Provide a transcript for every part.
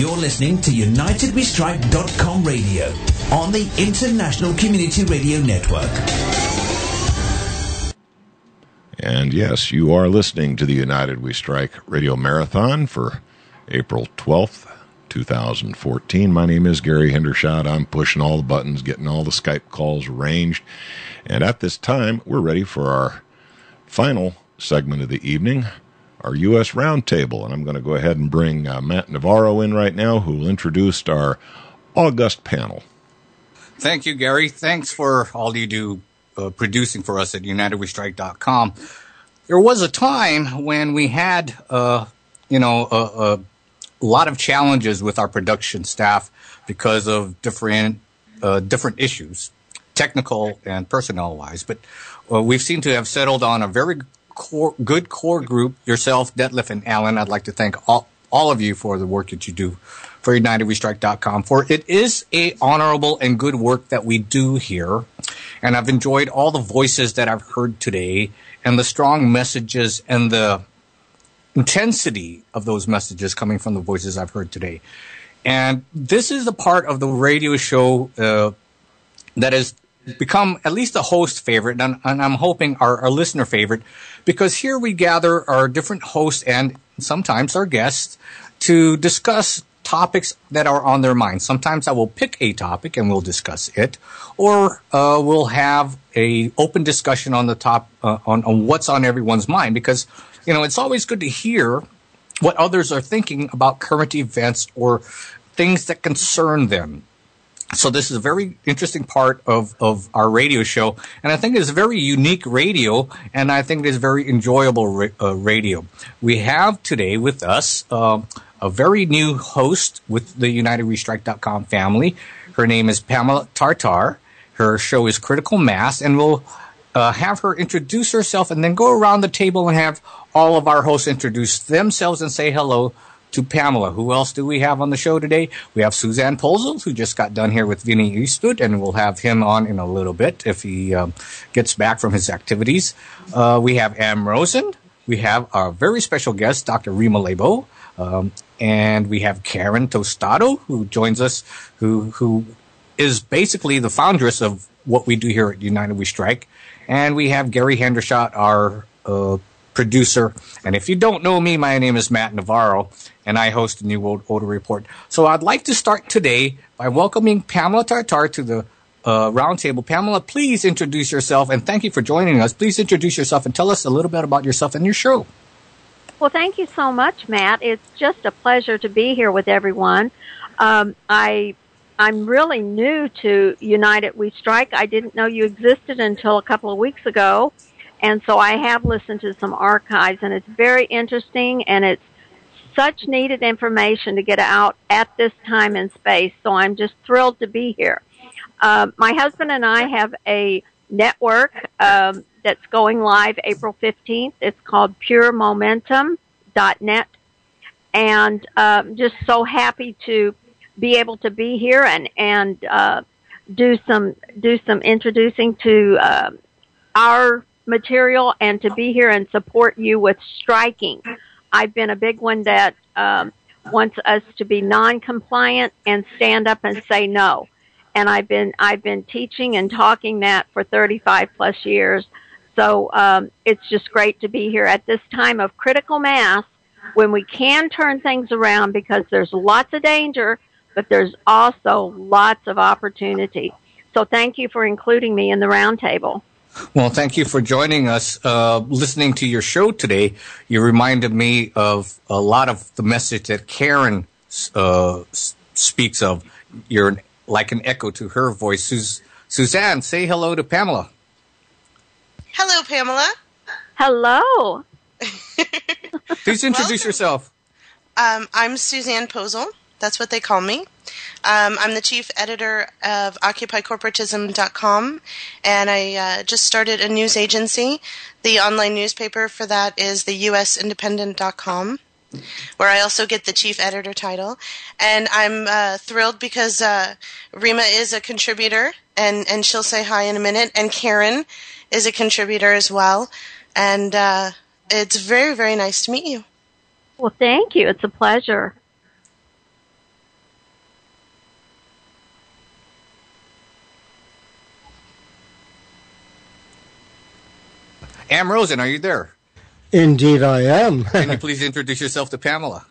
You're listening to UnitedWeStrike.com radio on the International Community Radio Network. And yes, you are listening to the United We Strike Radio Marathon for April 12th, 2014. My name is Gary Hendershot. I'm pushing all the buttons, getting all the Skype calls arranged. And at this time, we're ready for our final segment of the evening, our U.S. RoundTable. And I'm going to go ahead and bring Matt Navarro in right now, who will introduce our august panel. Thank you, Gary. Thanks for all you do producing for us at UnitedWeStrike.com. There was a time when we had, a lot of challenges with our production staff because of different issues, technical and personnel-wise. But we've seemed to have settled on a very good core group, yourself, Detlef, and Alan. I'd like to thank all of you for the work that you do for UnitedWeStrike.com, for it is a honorable and good work that we do here. And I've enjoyed all the voices that I've heard today and the strong messages and the intensity of those messages coming from the voices I've heard today. And this is the part of the radio show that has become at least a host favorite, and I'm hoping our listener favorite, because here we gather our different hosts and sometimes our guests to discuss topics that are on their minds. Sometimes I will pick a topic and we'll discuss it, or we'll have a open discussion on the on what's on everyone's mind, because it's always good to hear what others are thinking about current events or things that concern them. So this is a very interesting part of our radio show, and I think it's a very unique radio, and I think it is very enjoyable radio. We have today with us a very new host with the UnitedWeStrike.com family. Her name is Pamela Tartar. Her show is Critical Mass, and we'll have her introduce herself and then go around the table and have all of our hosts introduce themselves and say hello to Pamela. Who else do we have on the show today? We have Suzanne Posel, who just got done here with Vinny Eastwood, and we'll have him on in a little bit if he gets back from his activities. We have Am Rosen. We have our very special guest, Dr. Rima Lebo. And we have Karen Tostado, who joins us, who is basically the foundress of what we do here at United We Strike. And we have Gary Hendershot, our producer. And if you don't know me, my name is Matt Navarro, and I host the New World Order Report. So I'd like to start today by welcoming Pamela Tartar to the roundtable. Pamela, please introduce yourself, and thank you for joining us. Please introduce yourself and tell us a little bit about yourself and your show. Well, thank you so much, Matt. It's just a pleasure to be here with everyone. I'm really new to United We Strike. I didn't know you existed until a couple of weeks ago. And so I have listened to some archives, and it's very interesting, and it's such needed information to get out at this time and space. So I'm just thrilled to be here. My husband and I have a network that's going live April 15th. It's called puremomentum.net. And just so happy to be able to be here and do some introducing to our material and to be here and support you with striking. I've been a big one that wants us to be non-compliant and stand up and say no. And I've been teaching and talking that for 35 plus years. So it's just great to be here at this time of critical mass when we can turn things around, because there's lots of danger, but there's also lots of opportunity. So thank you for including me in the roundtable. Well, thank you for joining us. Listening to your show today, you reminded me of a lot of the message that Karen speaks of. You're like an echo to her voice. Suzanne, say hello to Pamela. Hello, Pamela. Hello. Please introduce yourself. I'm Suzanne Posel. That's what they call me. I'm the chief editor of OccupyCorporatism.com, and I just started a news agency. The online newspaper for that is the USIndependent.com, where I also get the chief editor title. And I'm thrilled because Rima is a contributor, and she'll say hi in a minute, and Karen is a contributor as well. And it's very, very nice to meet you. Well, thank you. It's a pleasure. Am Rosen, are you there? Indeed, I am. Can you please introduce yourself to Pamela?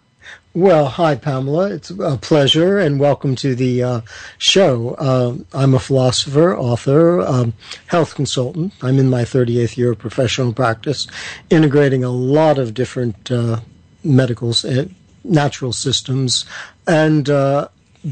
Well, hi, Pamela. It's a pleasure, and welcome to the show. I'm a philosopher, author, health consultant. I'm in my 38th year of professional practice, integrating a lot of different medicals, natural systems, and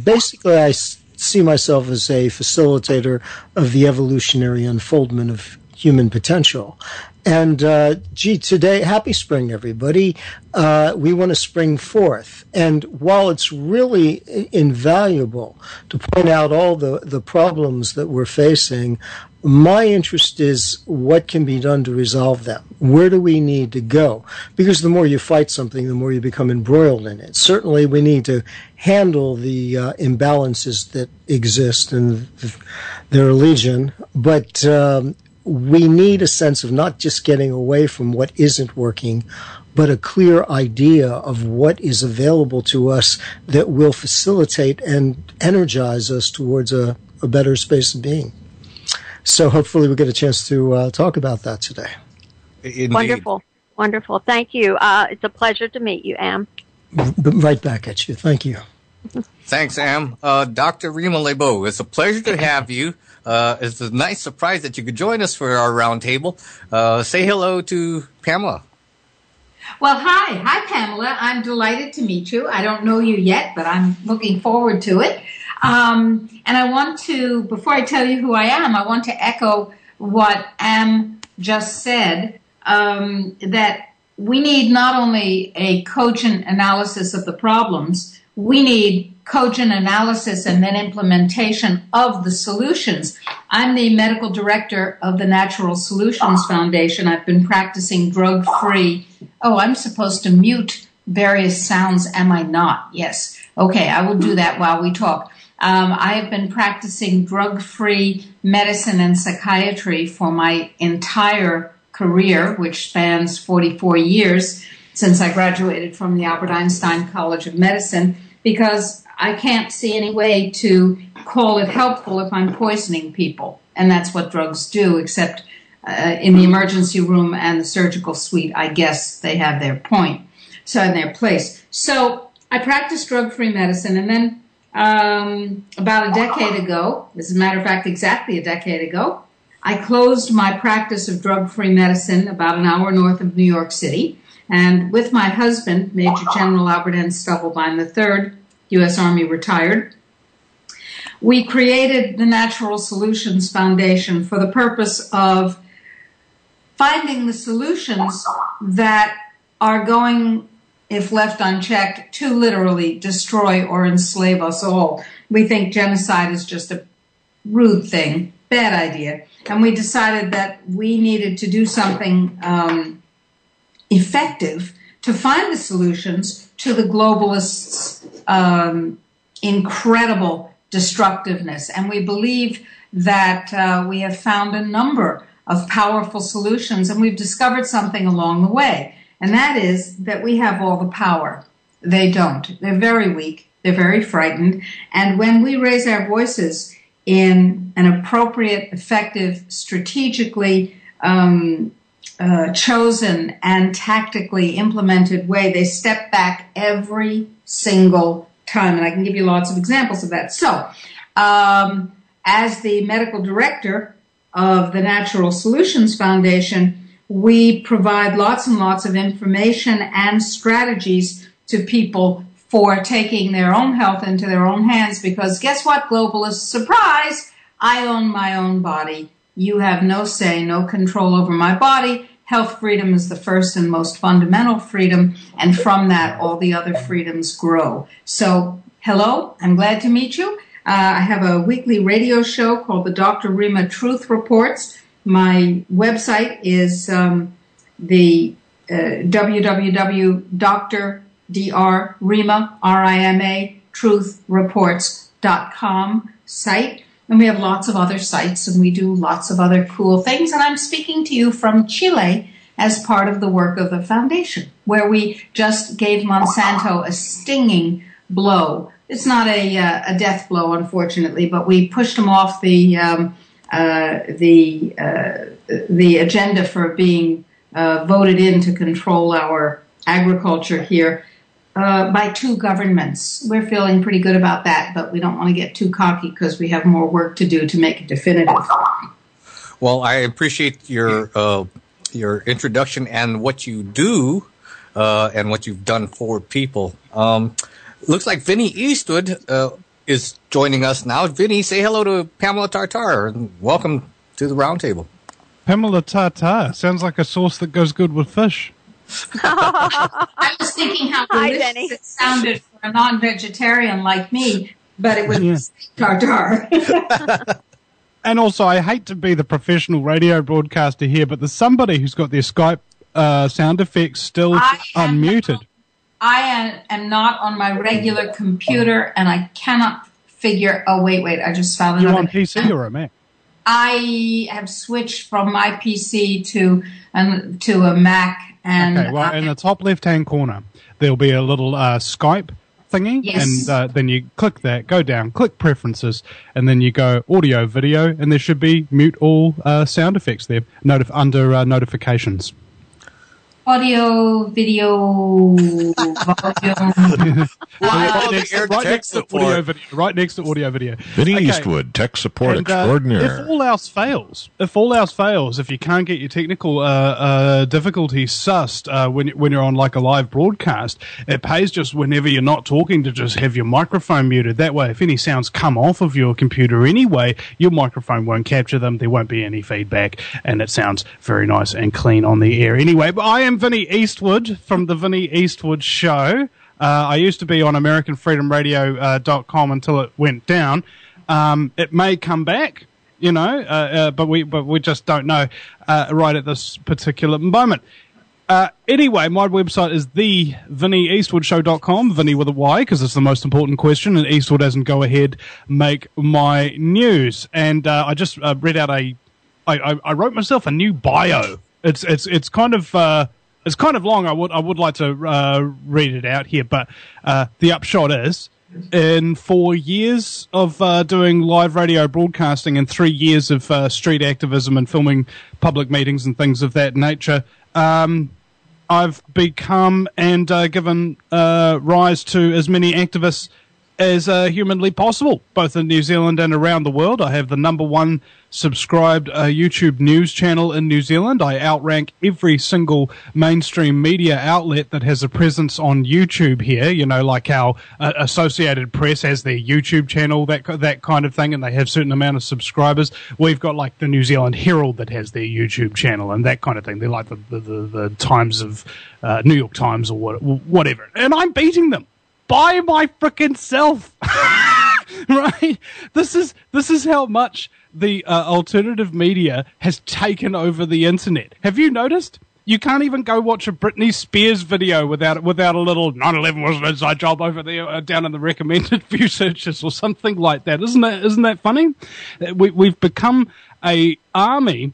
basically I see myself as a facilitator of the evolutionary unfoldment of human potential. And, today, happy spring, everybody. We want to spring forth. And while it's really invaluable to point out all the problems that we're facing, my interest is what can be done to resolve them. Where do we need to go? Because the more you fight something, the more you become embroiled in it. Certainly, we need to handle the imbalances that exist, and they're legion, but we need a sense of not just getting away from what isn't working, but a clear idea of what is available to us that will facilitate and energize us towards a better space of being. So hopefully we get a chance to talk about that today. Indeed. Wonderful. Wonderful. Thank you. It's a pleasure to meet you, Am. Right back at you. Thank you. Thanks, Am. Dr. Rima Lebeau, it's a pleasure to have you. It's a nice surprise that you could join us for our roundtable. Say hello to Pamela. Well, hi, Pamela. I'm delighted to meet you. I don't know you yet, but I'm looking forward to it. And I want to, before I tell you who I am, I want to echo what Am just said, that we need not only a cogent analysis of the problems, we need cogent analysis and then implementation of the solutions. I'm the medical director of the Natural Solutions Foundation. I've been practicing drug-free. Oh, I'm supposed to mute various sounds, am I not? Yes. Okay, I will do that while we talk. I have been practicing drug-free medicine and psychiatry for my entire career, which spans 44 years since I graduated from the Albert Einstein College of Medicine, because I can't see any way to call it helpful if I'm poisoning people. And that's what drugs do, except in the emergency room and the surgical suite, I guess they have their point, so in their place. So I practiced drug-free medicine, and then about a decade ago, as a matter of fact, exactly a decade ago, I closed my practice of drug-free medicine about an hour north of New York City. And with my husband, Major General Albert N. Stubblebine III, U.S. Army retired, we created the Natural Solutions Foundation for the purpose of finding the solutions that are going, if left unchecked, to literally destroy or enslave us all. We think genocide is just a rude thing, bad idea. And we decided that we needed to do something effective to find the solutions to the globalists' incredible destructiveness. And we believe that we have found a number of powerful solutions, and we've discovered something along the way. And that is that we have all the power. They don't. They're very weak. They're very frightened. And when we raise our voices in an appropriate, effective, strategically chosen and tactically implemented way, they step back every single time. And I can give you lots of examples of that. So, as the medical director of the Natural Solutions Foundation, we provide lots and lots of information and strategies to people for taking their own health into their own hands, because guess what, globalists? Surprise! I own my own body. You have no say, no control over my body. Health freedom is the first and most fundamental freedom, and from that, all the other freedoms grow. So, hello, I'm glad to meet you. I have a weekly radio show called the Dr. Rima Truth Reports. My website is the www.drrima, truthreports.com site. And we have lots of other sites, and we do lots of other cool things. And I'm speaking to you from Chile as part of the work of the foundation, where we just gave Monsanto a stinging blow. It's not a death blow, unfortunately, but we pushed them off the the agenda for being voted in to control our agriculture here by two governments. We're feeling pretty good about that, but we don't want to get too cocky because we have more work to do to make it definitive. Well, I appreciate your introduction and what you do and what you've done for people. Looks like Vinny Eastwood is joining us now. Vinny, say hello to Pamela Tartar and welcome to the Roundtable. Pamela Tartar sounds like a sauce that goes good with fish. I was thinking how delicious it sounded for a non-vegetarian like me, but it was tartar. And also, I hate to be the professional radio broadcaster here, but there's somebody who's got their Skype sound effects still unmuted. I am not on my regular computer, and I cannot figure. Oh, wait! I just found another. You're on PC or a Mac? I have switched from my PC to a Mac. And okay, well, in the top left-hand corner, there'll be a little Skype thingy, yes. And then you click that, go down, click Preferences, and then you go Audio, Video, and there should be mute all sound effects there under Notifications. Audio, video, volume. right next to audio, video. Vinny Eastwood, tech support extraordinaire. If all else fails, if you can't get your technical difficulties sussed when you're on like a live broadcast, it pays just whenever you're not talking to just have your microphone muted. That way, if any sounds come off of your computer anyway, your microphone won't capture them. There won't be any feedback, and it sounds very nice and clean on the air anyway. But I am Vinny Eastwood from the Vinny Eastwood Show. I used to be on AmericanFreedomRadio.com until it went down. It may come back, but we just don't know right at this particular moment. Anyway, my website is thevinnieeastwoodshow.com, Vinny with a Y, because it's the most important question, and Eastwood doesn't go ahead make my news. And I just read out I wrote myself a new bio. It's kind of long. I would like to read it out here, but the upshot is, in 4 years of doing live radio broadcasting and 3 years of street activism and filming public meetings and things of that nature, I've become and given rise to as many activists as humanly possible, both in New Zealand and around the world. I have the #1 subscribed YouTube news channel in New Zealand. I outrank every single mainstream media outlet that has a presence on YouTube here, like how Associated Press has their YouTube channel, that kind of thing, and they have a certain amount of subscribers. We've got like the New Zealand Herald that has their YouTube channel and that kind of thing. They're like the Times of New York Times or whatever. And I'm beating them by my frickin' self. Right? This is how much the alternative media has taken over the internet. Have you noticed? You can't even go watch a Britney Spears video without a little 9/11 was an inside job over there down in the recommended view searches or something like that. Isn't that funny? We've become a army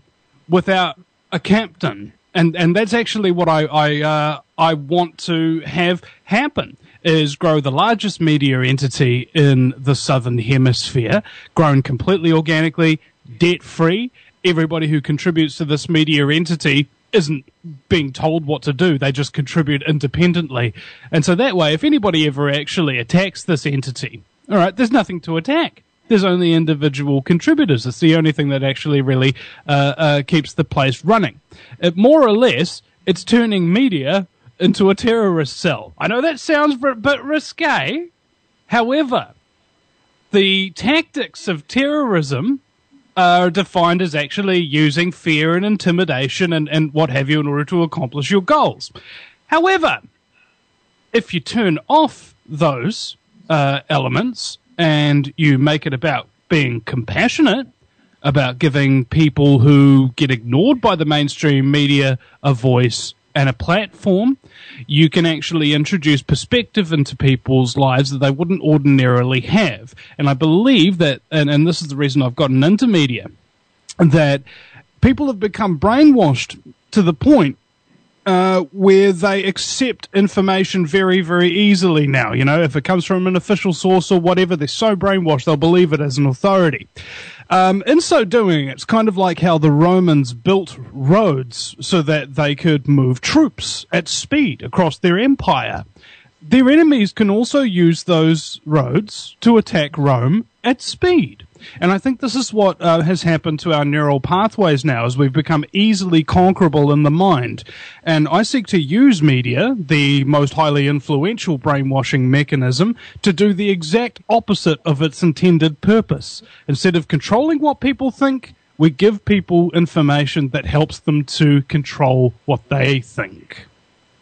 without a captain, and that's actually what I want to have happen. Is grow the largest media entity in the Southern Hemisphere, grown completely organically, debt-free. Everybody who contributes to this media entity isn't being told what to do. They just contribute independently. And so that way, if anybody ever actually attacks this entity, all right, there's nothing to attack. There's only individual contributors. It's the only thing that actually really keeps the place running. More or less, it's turning media into a terrorist cell. I know that sounds a bit risque. However, the tactics of terrorism are defined as actually using fear and intimidation and what have you in order to accomplish your goals. However, if you turn off those elements and you make it about being compassionate, about giving people who get ignored by the mainstream media a voice and a platform, you can actually introduce perspective into people's lives that they wouldn't ordinarily have. And I believe that, and this is the reason I've gotten into media, that people have become brainwashed to the point where they accept information very, very easily now. If it comes from an official source or whatever, they're so brainwashed they'll believe it as an authority. In so doing, it's kind of like how the Romans built roads so that they could move troops at speed across their empire. Their enemies can also use those roads to attack Rome at speed. And I think this is what has happened to our neural pathways now, as we've become easily conquerable in the mind. And I seek to use media, the most highly influential brainwashing mechanism, to do the exact opposite of its intended purpose. Instead of controlling what people think, we give people information that helps them to control what they think.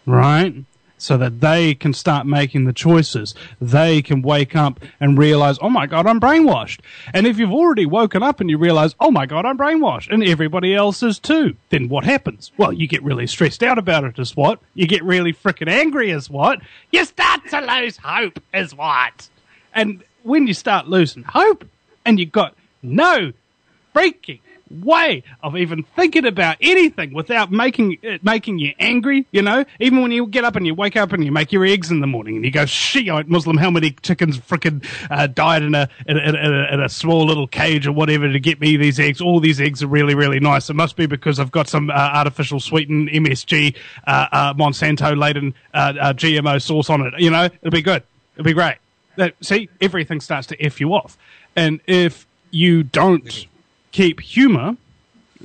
Right? So that they can start making the choices. They can wake up and realize, oh my God, I'm brainwashed. And if you've already woken up and you realize, oh my God, I'm brainwashed, and everybody else is too, then what happens? Well, you get really stressed out about it is what? You get really freaking angry is what? You start to lose hope is what? And when you start losing hope and you've got no freaking way of even thinking about anything without making you angry, you know, even when you get up and you wake up and you make your eggs in the morning and you go, Shiite Muslim, how many chickens frickin' died in a small little cage or whatever to get me these eggs? All these eggs are really, really nice. It must be because I've got some artificial sweetened MSG Monsanto laden GMO sauce on it. You know, it'll be good. It'll be great. See, everything starts to F you off. And if you don't keep humor,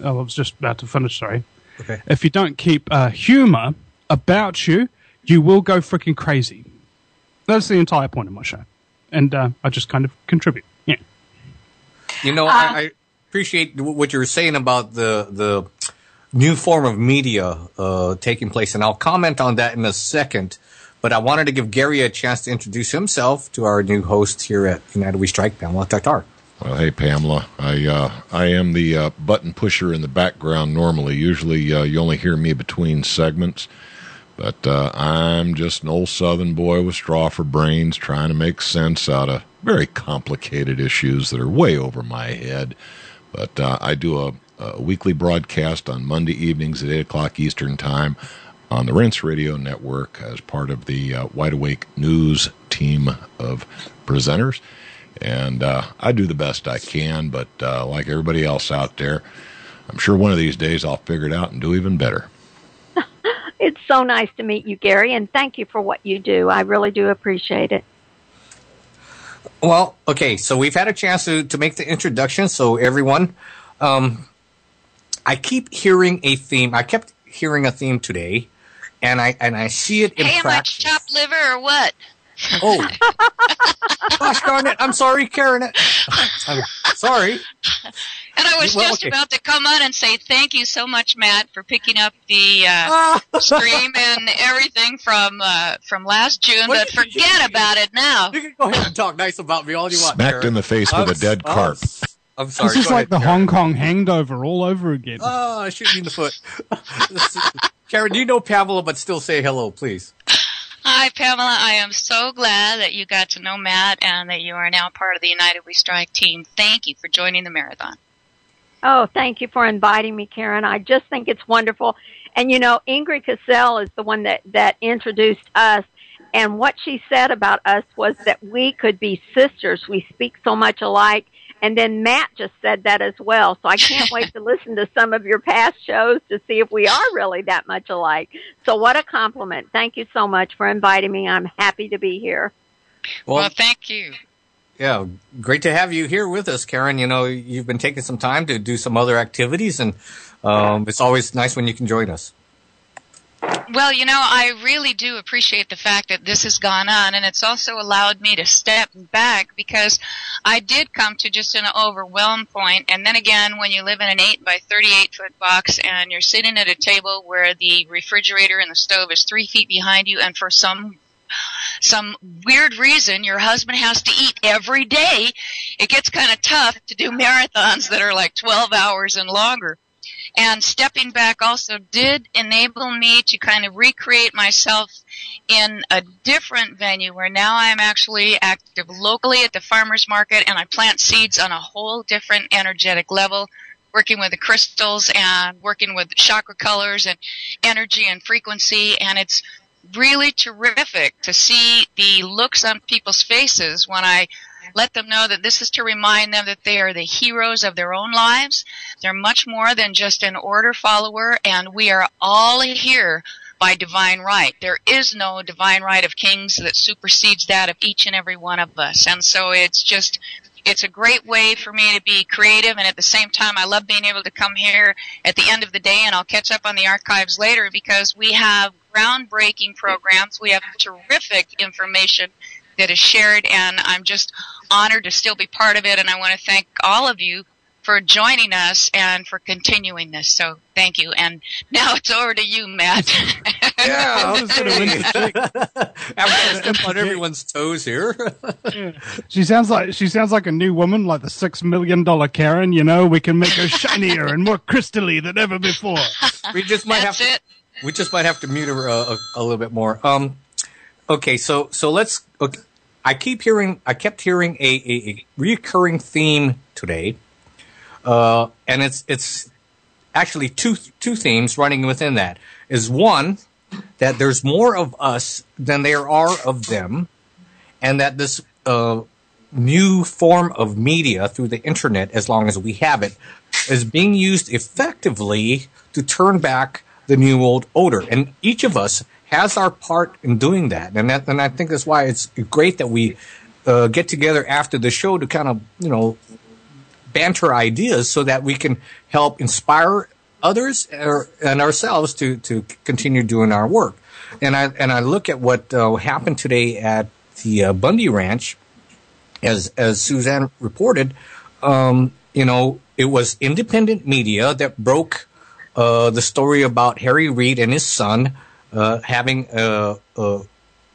I was just about to finish, sorry. Okay. If you don't keep humor about you, you will go freaking crazy. That's the entire point of my show. And I just kind of contribute. Yeah. You know, I appreciate what you're saying about the new form of media taking place, and I'll comment on that in a second. But I wanted to give Gary a chance to introduce himself to our new host here at United We Strike, Pamela Tartar. Well, hey, Pamela. I am the button pusher in the background normally. Usually you only hear me between segments. But I'm just an old Southern boy with straw for brains trying to make sense out of very complicated issues that are way over my head. But I do a weekly broadcast on Monday evenings at 8 o'clock Eastern Time on the Rinse Radio Network as part of the Wide Awake News team of presenters. And I do the best I can, but like everybody else out there, I'm sure one of these days I'll figure it out and do even better. It's so nice to meet you, Gary, and thank you for what you do. I really do appreciate it. Well, okay, so we've had a chance to make the introduction. So everyone, I keep hearing a theme. I kept hearing a theme today, and I see it in practice. Hey, am I chopped liver or what? Oh, gosh darn it. I'm sorry, Karen. I'm sorry. And I was about to come on and say thank you so much, Matt, for picking up the stream and everything from last June, but forget about it now. You can go ahead and talk nice about me all you want, Smacked Karen. in the face with a dead carp. I'm sorry. This is like the Hong Kong hangover all over again. Oh, shoot me in the foot. Karen, you know Pamela, but still say hello, please. Hi, Pamela. I am so glad that you got to know Matt and that you are now part of the United We Strike team. Thank you for joining the marathon. Oh, thank you for inviting me, Karen. I just think it's wonderful. And, you know, Ingrid Cassell is the one that introduced us. And what she said about us was that we could be sisters. We speak so much alike. And then Matt just said that as well. So I can't wait to listen to some of your past shows to see if we are really that much alike. So what a compliment. Thank you so much for inviting me. I'm happy to be here. Well, thank you. Yeah, great to have you here with us, Karen. You know, you've been taking some time to do some other activities, and it's always nice when you can join us. Well, you know, I really do appreciate the fact that this has gone on, and it's also allowed me to step back because I did come to just an overwhelm point. And then again, when you live in an 8 by 38 foot box and you're sitting at a table where the refrigerator and the stove is 3 feet behind you, and for some weird reason your husband has to eat every day, it gets kind of tough to do marathons that are like 12 hours and longer. And stepping back also did enable me to kind of recreate myself in a different venue where now I'm actually active locally at the farmer's market, and I plant seeds on a whole different energetic level, working with the crystals and working with chakra colors and energy and frequency. And it's really terrific to see the looks on people's faces when I let them know that this is to remind them that they are the heroes of their own lives. They're much more than just an order follower, and we are all here by divine right. There is no divine right of kings that supersedes that of each and every one of us. And so it's a great way for me to be creative, and at the same time I love being able to come here at the end of the day, and I'll catch up on the archives later because we have groundbreaking programs. We have terrific information that is shared, and I'm just honored to still be part of it, and I want to thank all of you for joining us and for continuing this. So thank you. And now it's over to you, Matt. Yeah, I was going to win the I'm going to step on everyone's toes here. She sounds like a new woman, like the $6 million Karen. You know, we can make her shinier and more crystally than ever before. We just might have to mute her a little bit more. Okay, so let's. Okay, I kept hearing a recurring theme today. And it's actually two themes running within that. Is one, that there's more of us than there are of them, and that this new form of media through the internet, as long as we have it, is being used effectively to turn back the new world order. And each of us has our part in doing that. And I think that's why it's great that we get together after the show to kind of, banter ideas so that we can help inspire others and ourselves to continue doing our work. And I look at what happened today at the Bundy Ranch, as Suzanne reported. It was independent media that broke the story about Harry Reid and his son having a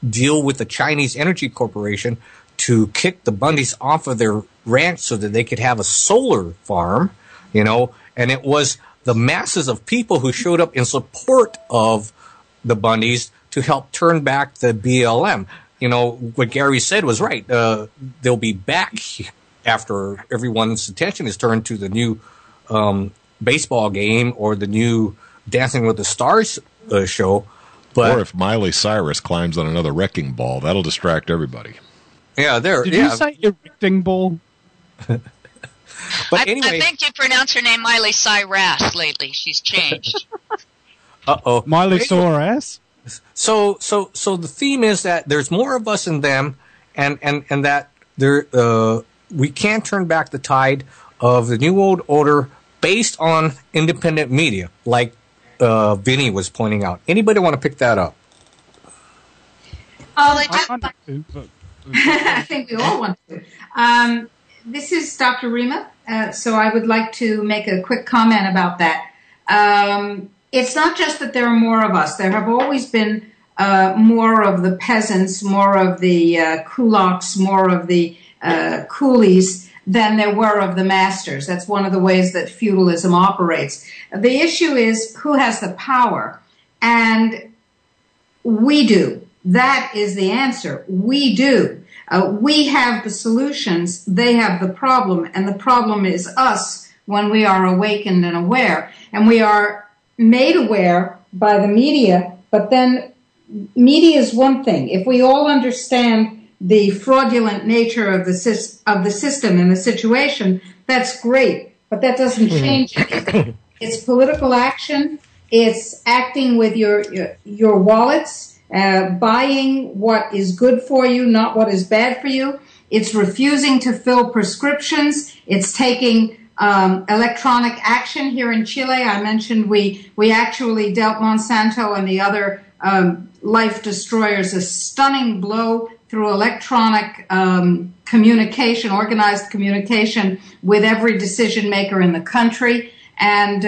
deal with the Chinese Energy Corporation to kick the Bundys off of their ranch so that they could have a solar farm, and it was the masses of people who showed up in support of the Bundys to help turn back the BLM. What Gary said was right. They'll be back after everyone's attention is turned to the new baseball game or the new Dancing with the Stars show. Or if Miley Cyrus climbs on another wrecking ball, that'll distract everybody. Yeah, Did you say erecting ball? But anyway, I think you pronounce her name Miley Cyrus lately. She's changed. Uh-oh. Miley Cyrus? So the theme is that there's more of us than them, and that we can't turn back the tide of the New World Order based on independent media, like Vinny was pointing out. Anybody want to pick that up? I think we all want to. This is Dr. Rima, so I would like to make a quick comment about that. It's not just that there are more of us. There have always been more of the peasants, more of the kulaks, more of the coolies than there were of the masters. That's one of the ways that feudalism operates. The issue is who has the power, and we do. That is the answer. We do. We have the solutions. They have the problem, and the problem is us when we are awakened and aware. And we are made aware by the media, but then media is one thing. If we all understand the fraudulent nature of the system and the situation, that's great, but that doesn't change anything. It's political action. It's acting with your wallets. Buying what is good for you, not what is bad for you. It's refusing to fill prescriptions. It's taking electronic action here in Chile. I mentioned we actually dealt Monsanto and the other life destroyers a stunning blow through electronic communication, organized communication with every decision maker in the country. And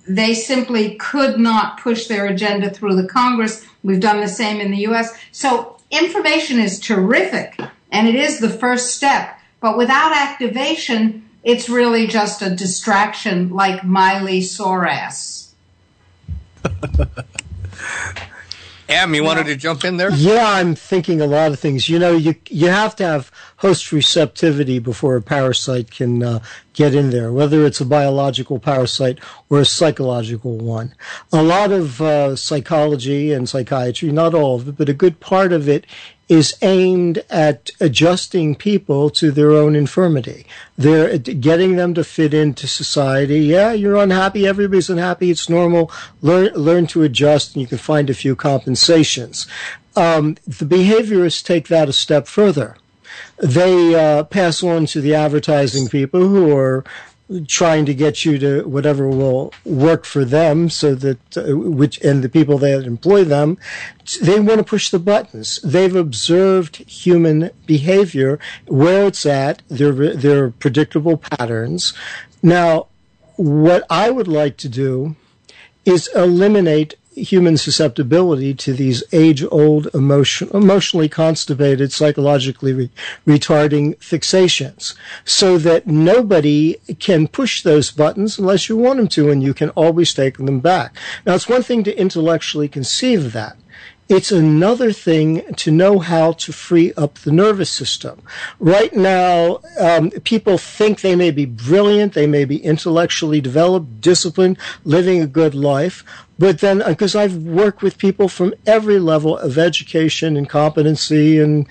they simply could not push their agenda through the Congress. We've done the same in the U.S. So information is terrific, and it is the first step. But without activation, it's really just a distraction like Miley Cyrus. Em, you wanted to jump in there? Yeah, I'm thinking a lot of things. You have to have host receptivity before a parasite can get in there, whether it's a biological parasite or a psychological one. A lot of psychology and psychiatry, not all of it, but a good part of it is aimed at adjusting people to their own infirmity. They're getting them to fit into society. Yeah, you're unhappy. Everybody's unhappy. It's normal. Learn to adjust, and you can find a few compensations. The behaviorists take that a step further. They pass on to the advertising people who are trying to get you to whatever will work for them, so that and the people that employ them, they want to push the buttons. They've observed human behavior, where it's at, their predictable patterns. Now, what I would like to do is eliminate human susceptibility to these age-old, emotionally constipated, psychologically retarding fixations, so that nobody can push those buttons unless you want them to, and you can always take them back. Now, it's one thing to intellectually conceive of that. It's another thing to know how to free up the nervous system. Right now, people think they may be brilliant, they may be intellectually developed, disciplined, living a good life. But then, because I've worked with people from every level of education and competency and,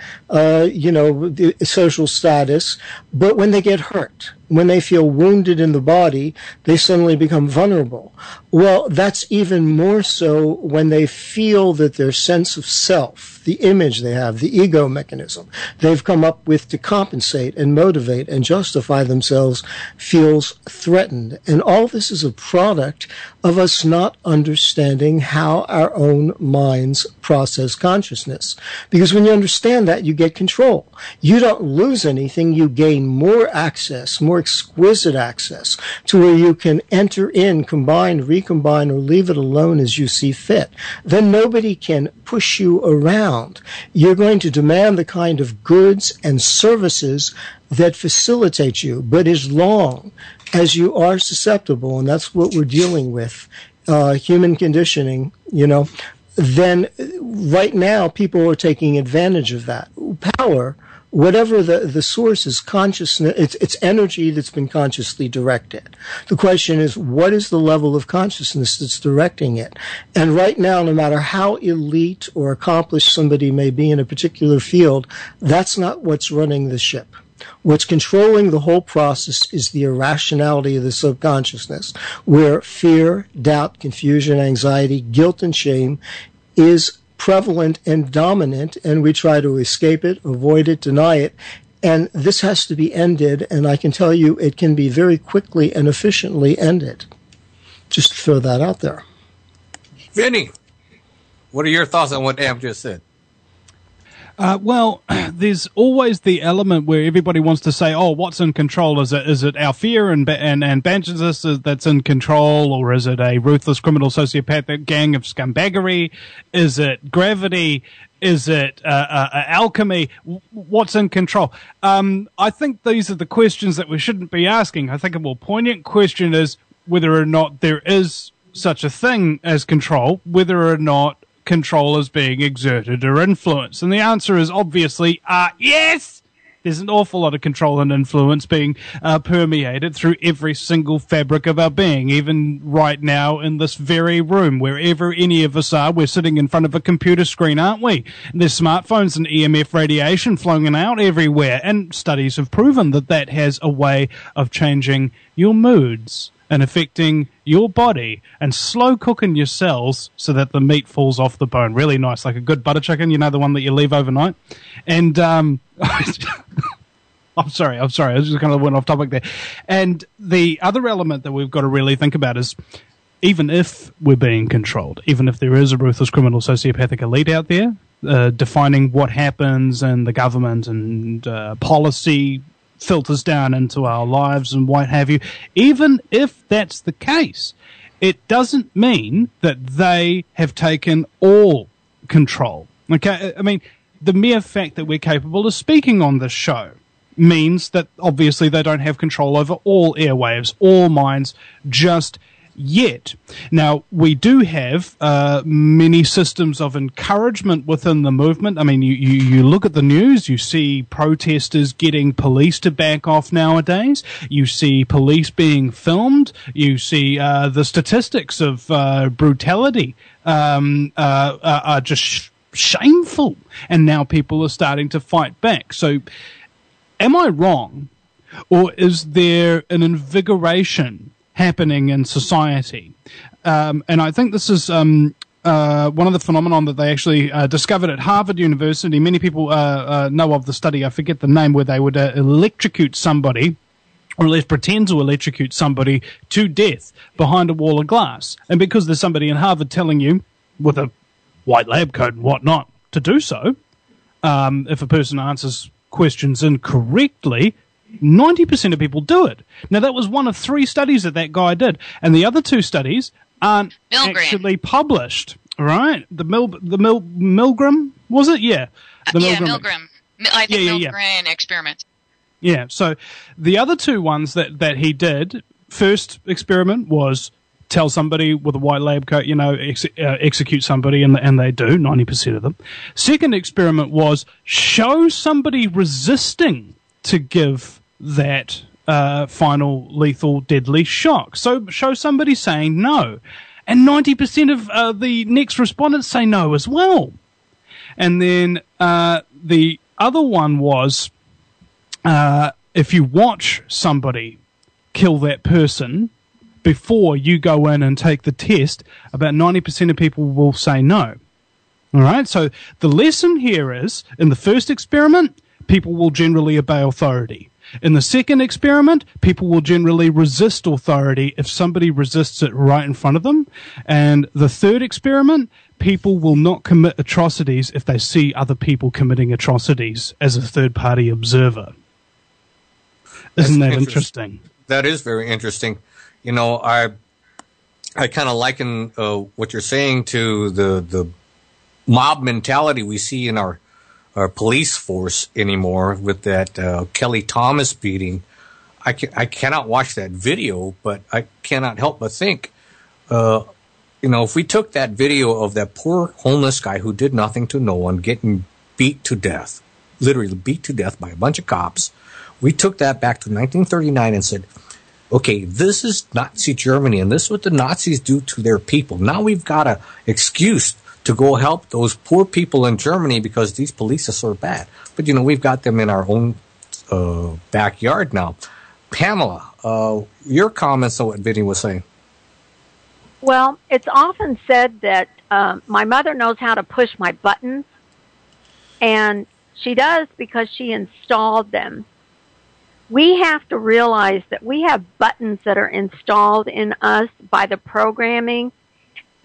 social status, but when they get hurt, when they feel wounded in the body, they suddenly become vulnerable. Well, that's even more so when they feel that their sense of self, the image they have, the ego mechanism they've come up with to compensate and motivate and justify themselves, feels threatened. And all this is a product of us not understanding how our own minds process consciousness. Because when you understand that, you get control. You don't lose anything. You gain more access, more exquisite access, to where you can enter in, combine, recombine, or leave it alone as you see fit. Then nobody can push you around. You're going to demand the kind of goods and services that facilitate you. But as long as you are susceptible, and that's what we're dealing with, human conditioning, then right now people are taking advantage of that. Power, whatever the source is, consciousness, it's energy that's been consciously directed. The question is, what is the level of consciousness that's directing it? And right now, no matter how elite or accomplished somebody may be in a particular field, that's not what's running the ship. What's controlling the whole process is the irrationality of the subconsciousness, where fear, doubt, confusion, anxiety, guilt, and shame is prevalent and dominant, and we try to escape it, avoid it, deny it. And this has to be ended, and I can tell you it can be very quickly and efficiently ended. Just throw that out there. Vinny, what are your thoughts on what Am just said? Well, there's always the element where everybody wants to say, "Oh, what's in control? Is it our fear and bandages that's in control, or is it a ruthless criminal sociopathic gang of scumbaggery? Is it gravity? Is it alchemy? What's in control?" I think these are the questions that we shouldn't be asking. I think a more poignant question is whether or not there is such a thing as control, whether or not control is being exerted or influenced. And the answer is obviously yes! There's an awful lot of control and influence being permeated through every single fabric of our being, even right now in this very room, wherever any of us are. We're sitting in front of a computer screen, aren't we? And there's smartphones and EMF radiation flowing out everywhere, and studies have proven that that has a way of changing your moods and affecting your body and slow cooking your cells so that the meat falls off the bone. Really nice, like a good butter chicken, the one that you leave overnight. And I'm sorry, I just kind of went off topic there. And the other element that we've got to really think about is, even if we're being controlled, even if there is a ruthless criminal sociopathic elite out there defining what happens, and the government and policy filters down into our lives and what have you, even if that's the case, it doesn't mean that they have taken all control. Okay, I mean, the mere fact that we're capable of speaking on this show means that obviously they don't have control over all airwaves, all minds, just yet. Now, we do have many systems of encouragement within the movement. I mean, you look at the news, you see protesters getting police to back off nowadays. You see police being filmed. You see the statistics of brutality are just shameful. awful. And now people are starting to fight back. So am I wrong? Or is there an invigoration happening in society? And I think this is one of the phenomenon that they actually discovered at Harvard University. Many people know of the study. I forget the name, where they would electrocute somebody, or at least pretend to electrocute somebody to death behind a wall of glass. And because there's somebody in Harvard telling you, with a white lab coat and whatnot, to do so, if a person answers questions incorrectly, 90% of people do it. Now, that was one of 3 studies that guy did. And the other 2 studies aren't actually published, right? The Milgram, was it? Yeah. Milgram. I think Milgram experiment. Yeah, so the other 2 ones that he did, first experiment was tell somebody with a white lab coat, execute somebody, and they do, 90% of them. Second experiment was show somebody resisting to give that final lethal deadly shock. So show somebody saying no. And 90% of the next respondents say no as well. And then the other one was if you watch somebody kill that person before you go in and take the test, about 90% of people will say no. All right? So the lesson here is, in the first experiment, people will generally obey authority. In the second experiment, people will generally resist authority if somebody resists it right in front of them. And the third experiment, people will not commit atrocities if they see other people committing atrocities as a third-party observer. Isn't that interesting? That is very interesting. I kind of liken what you're saying to the mob mentality we see in our police force anymore with that Kelly Thomas beating. I cannot watch that video, but I cannot help but think, if we took that video of that poor homeless guy who did nothing to no one getting beat to death, literally beat to death by a bunch of cops, we took that back to 1939 and said, okay, this is Nazi Germany, and this is what the Nazis do to their people. Now we've got an excuse to go help those poor people in Germany because these police are so bad. But, we've got them in our own backyard now. Pamela, your comments on what Vinny was saying. Well, it's often said that my mother knows how to push my buttons, and she does because she installed them. We have to realize that we have buttons that are installed in us by the programming.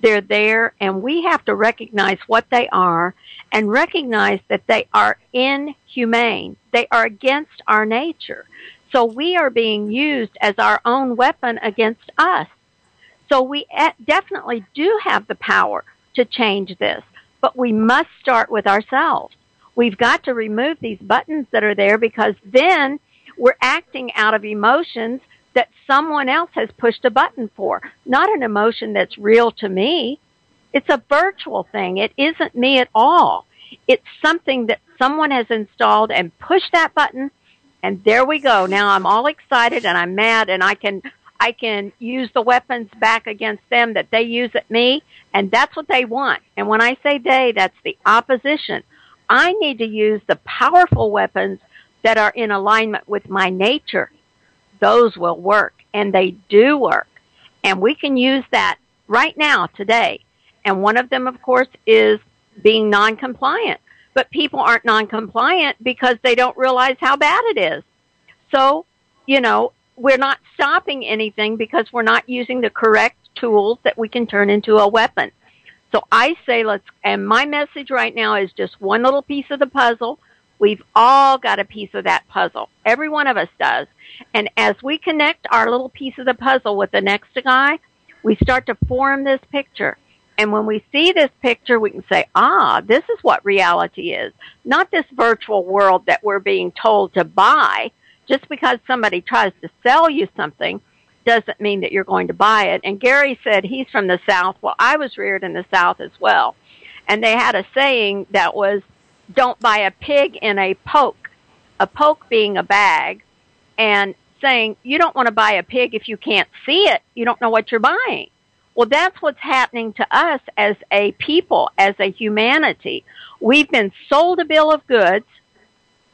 They're there, and we have to recognize what they are and recognize that they are inhumane. They are against our nature. So we are being used as our own weapon against us. So we definitely do have the power to change this, but we must start with ourselves. We've got to remove these buttons that are there, because then we're acting out of emotions that someone else has pushed a button for, not an emotion that's real to me. It's a virtual thing. It isn't me at all. It's something that someone has installed and pushed that button, and there we go. Now I'm all excited and I'm mad, and I can use the weapons back against them that they use at me, and that's what they want. And when I say they, that's the opposition. I need to use the powerful weapons that are in alignment with my nature. Those will work, and they do work. And we can use that right now, today. And one of them, of course, is being non-compliant. But people aren't non-compliant because they don't realize how bad it is. So, we're not stopping anything because we're not using the correct tools that we can turn into a weapon. So I say and my message right now is just one little piece of the puzzle. We've all got a piece of that puzzle. Every one of us does. And as we connect our little piece of the puzzle with the next guy, we start to form this picture. And when we see this picture, we can say, this is what reality is. Not this virtual world that we're being told to buy. Just because somebody tries to sell you something doesn't mean that you're going to buy it. And Gary said he's from the South. Well, I was reared in the South as well. And they had a saying that was, don't buy a pig in a poke being a bag, and saying you don't want to buy a pig if you can't see it. You don't know what you're buying. Well, that's what's happening to us as a people, as a humanity. We've been sold a bill of goods,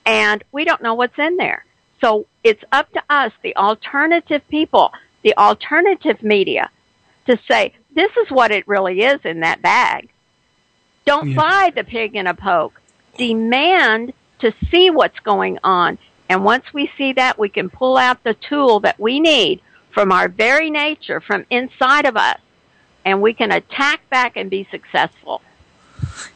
and we don't know what's in there. So it's up to us, the alternative people, the alternative media, to say, this is what it really is in that bag. Don't buy the pig in a poke. Demand to see what's going on. And once we see that, we can pull out the tool that we need from our very nature, from inside of us, and we can attack back and be successful.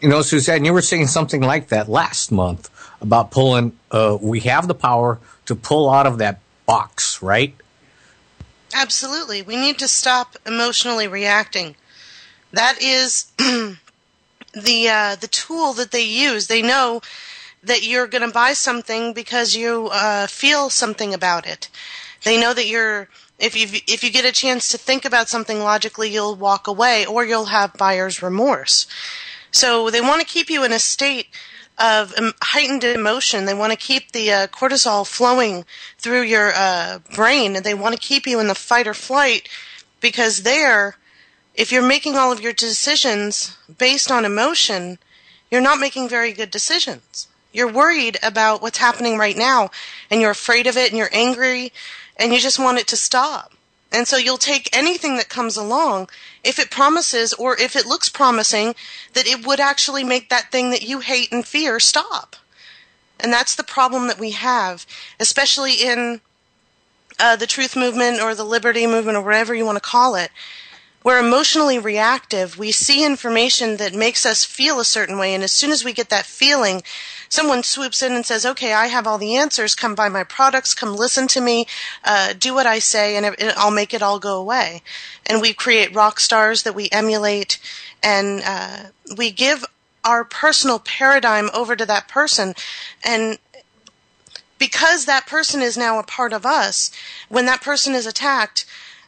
You know, Suzanne, you were saying something like that last month about pulling, we have the power to pull out of that box, right? Absolutely. We need to stop emotionally reacting. That is the tool that they use. They know that you're going to buy something because you feel something about it. They know that if you get a chance to think about something logically, you'll walk away or you'll have buyer's remorse. So they want to keep you in a state of heightened emotion. They want to keep the cortisol flowing through your brain, and they want to keep you in the fight or flight, because if you're making all of your decisions based on emotion, you're not making very good decisions. You're worried about what's happening right now, and you're afraid of it, and you're angry, and you just want it to stop. And so you'll take anything that comes along if it promises, or if it looks promising, that it would actually make that thing that you hate and fear stop. And that's the problem that we have, especially in the truth movement or the liberty movement or whatever you want to call it. We're emotionally reactive. We see information that makes us feel a certain way, and as soon as we get that feeling, someone swoops in and says, okay, I have all the answers, come buy my products, come listen to me, do what I say, and I'll make it all go away. And we create rock stars that we emulate, and we give our personal paradigm over to that person. And because that person is now a part of us, when that person is attacked,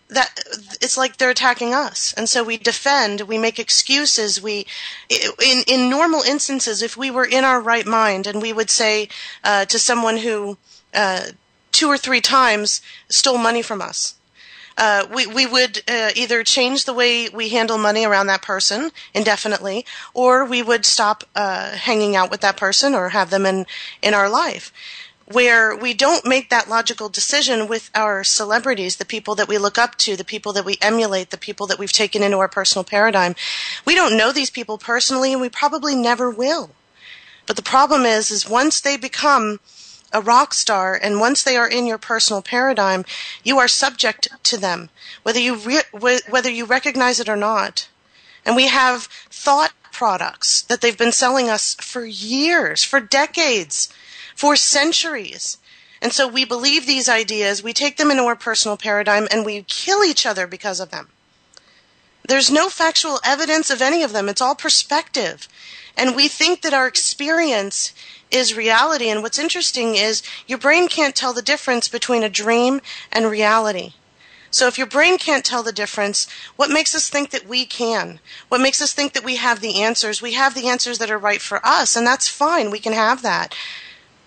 that it's like they're attacking us, and so we defend, we make excuses. In normal instances, if we were in our right mind and we would say to someone who 2 or 3 times stole money from us, we would either change the way we handle money around that person indefinitely, or we would stop hanging out with that person or have them in our life. Where we don't make that logical decision with our celebrities, the people that we look up to, the people that we emulate, the people that we've taken into our personal paradigm. We don't know these people personally, and we probably never will. But the problem is once they become a rock star, and once they are in your personal paradigm, you are subject to them, whether you recognize it or not. And we have thought products that they've been selling us for years, for decades, for centuries. And so we believe these ideas, we take them into our personal paradigm, and we kill each other because of them. There's no factual evidence of any of them. It's all perspective. And we think that our experience is reality. And what's interesting is your brain can't tell the difference between a dream and reality. So if your brain can't tell the difference, what makes us think that we can? What makes us think that we have the answers? We have the answers that are right for us, and that's fine. We can have that.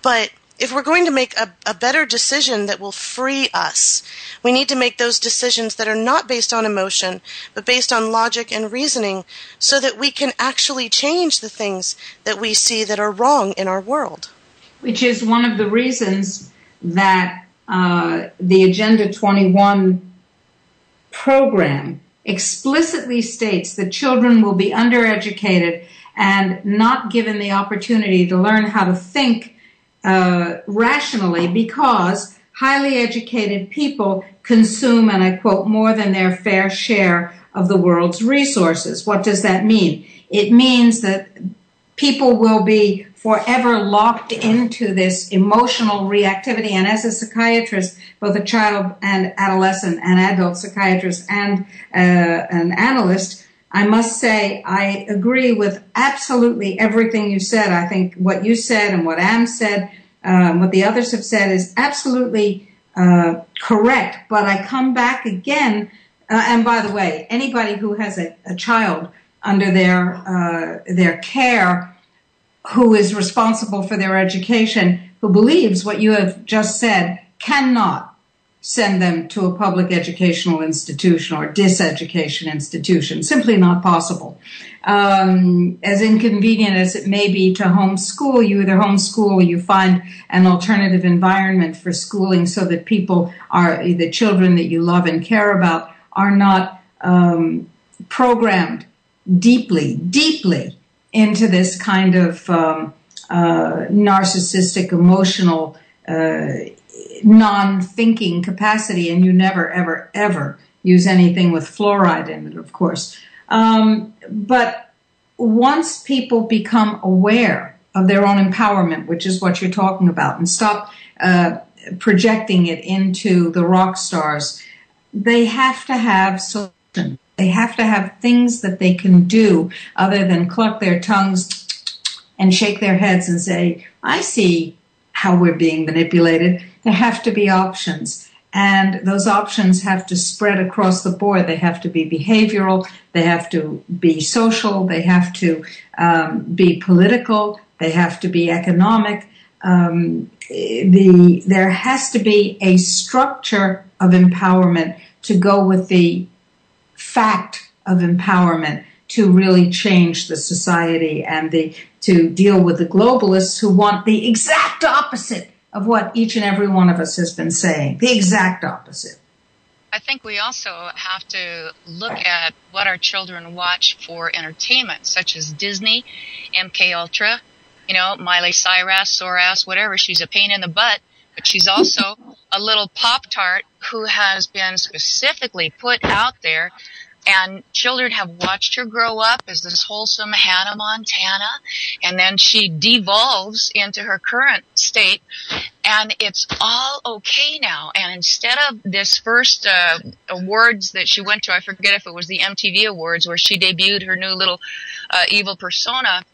But if we're going to make a better decision that will free us, we need to make those decisions that are not based on emotion, but based on logic and reasoning, so that we can actually change the things that we see that are wrong in our world. Which is one of the reasons that the Agenda 21 program explicitly states that children will be undereducated and not given the opportunity to learn how to think rationally, because highly educated people consume, and I quote, more than their fair share of the world's resources. What does that mean? It means that people will be forever locked into this emotional reactivity. And as a psychiatrist, both a child and adolescent and adult psychiatrist and an analyst, I must say I agree with absolutely everything you said. I think what you said and what Am said, what the others have said is absolutely correct. But I come back again, and by the way, anybody who has a child under their care, who is responsible for their education, who believes what you have just said, cannot send them to a public educational institution or diseducation institution. Simply not possible. As inconvenient as it may be to homeschool, you either homeschool or you find an alternative environment for schooling so that the children that you love and care about are not programmed deeply into this kind of narcissistic, emotional, non-thinking capacity, and you never, ever, ever use anything with fluoride in it, of course. But once people become aware of their own empowerment, which is what you're talking about, and stop projecting it into the rock stars, they have to have solutions. They have to have things that they can do other than cluck their tongues and shake their heads and say, I see how we're being manipulated. There have to be options. And those options have to spread across the board. They have to be behavioral. They have to be social. They have to be political. They have to be economic. There has to be a structure of empowerment to go with the fact of empowerment to really change the society and to deal with the globalists who want the exact opposite of what each and every one of us has been saying, the exact opposite. I think we also have to look at what our children watch for entertainment, such as Disney, MK Ultra, Miley Cyrus, Soras, whatever. She's a pain in the butt, but she's also a little Pop-Tart who has been specifically put out there. And children have watched her grow up as this wholesome Hannah Montana, and then she devolves into her current state, and it's all okay now. And instead of this first awards that she went to, I forget if it was the MTV Awards, where she debuted her new little evil persona,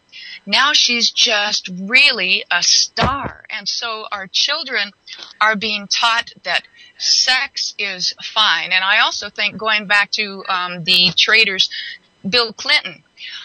now she's just really a star. And so our children are being taught that sex is fine. And I also think, going back to the traitors, Bill Clinton,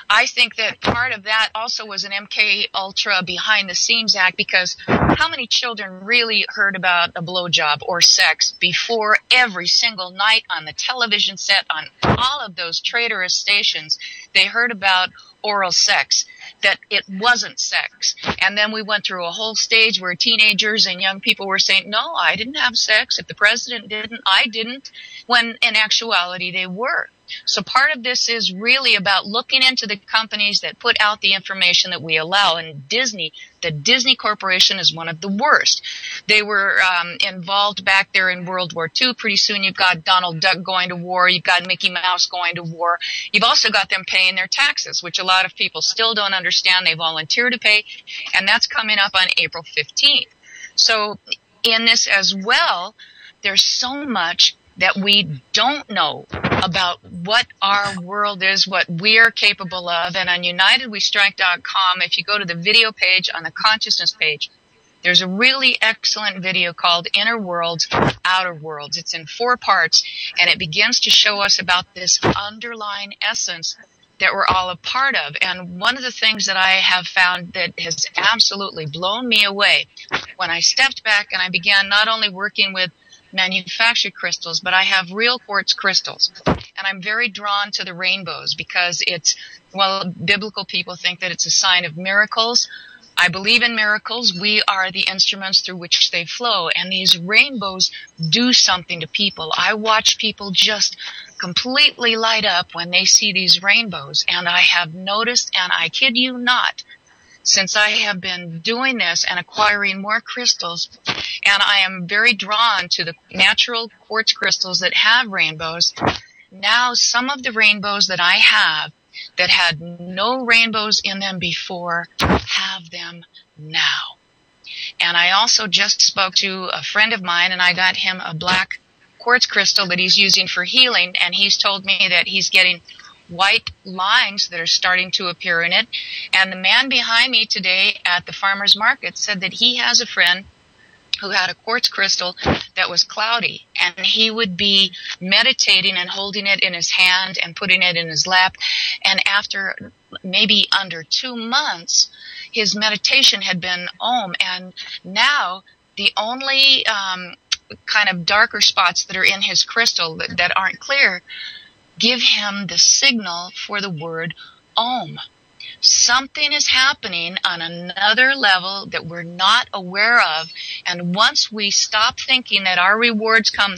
I think that part of that also was an MK Ultra behind the scenes act, because how many children really heard about a blowjob or sex before every single night on the television set, on all of those traitorous stations? They heard about oral sex, that it wasn't sex. And then we went through a whole stage where teenagers and young people were saying, no, I didn't have sex. If the president didn't, I didn't, when in actuality they were. So part of this is really about looking into the companies that put out the information that we allow. And Disney, the Disney Corporation, is one of the worst. They were involved back there in World War II. Pretty soon you've got Donald Duck going to war. You've got Mickey Mouse going to war. You've also got them paying their taxes, which a lot of people still don't understand. They volunteer to pay, and that's coming up on April 15th. So in this as well, there's so much that we don't know about what our world is, what we are capable of. And on UnitedWeStrike.com, if you go to the video page, on the consciousness page, there's a really excellent video called Inner Worlds, Outer Worlds. It's in 4 parts, and it begins to show us about this underlying essence that we're all a part of. And one of the things that I have found that has absolutely blown me away, when I stepped back and I began not only working with manufactured crystals, but I have real quartz crystals. And I'm very drawn to the rainbows because it's, well, biblical people think that it's a sign of miracles. I believe in miracles. We are the instruments through which they flow. And these rainbows do something to people. I watch people just completely light up when they see these rainbows. And I have noticed, and I kid you not, since I have been doing this and acquiring more crystals, and I am very drawn to the natural quartz crystals that have rainbows. Now, some of the rainbows that I have that had no rainbows in them before have them now. And I also just spoke to a friend of mine, and I got him a black quartz crystal that he's using for healing, and he's told me that he's getting white lines that are starting to appear in it. And the man behind me today at the farmer's market said that he has a friend who had a quartz crystal that was cloudy, and he would be meditating and holding it in his hand and putting it in his lap, and after maybe under 2 months his meditation had been Om, and now the only kind of darker spots that are in his crystal that aren't clear, give him the signal for the word Om. Something is happening on another level that we're not aware of. And once we stop thinking that our rewards come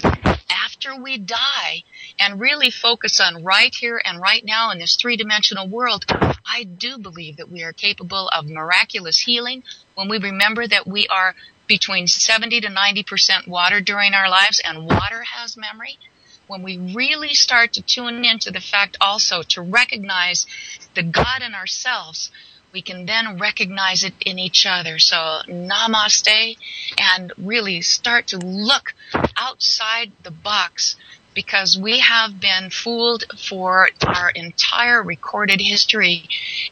after we die and really focus on right here and right now in this three-dimensional world, I do believe that we are capable of miraculous healing when we remember that we are between 70 to 90% water during our lives, and water has memory. When we really start to tune into the fact also to recognize the God in ourselves, we can then recognize it in each other. So namaste, and really start to look outside the box, because we have been fooled for our entire recorded history.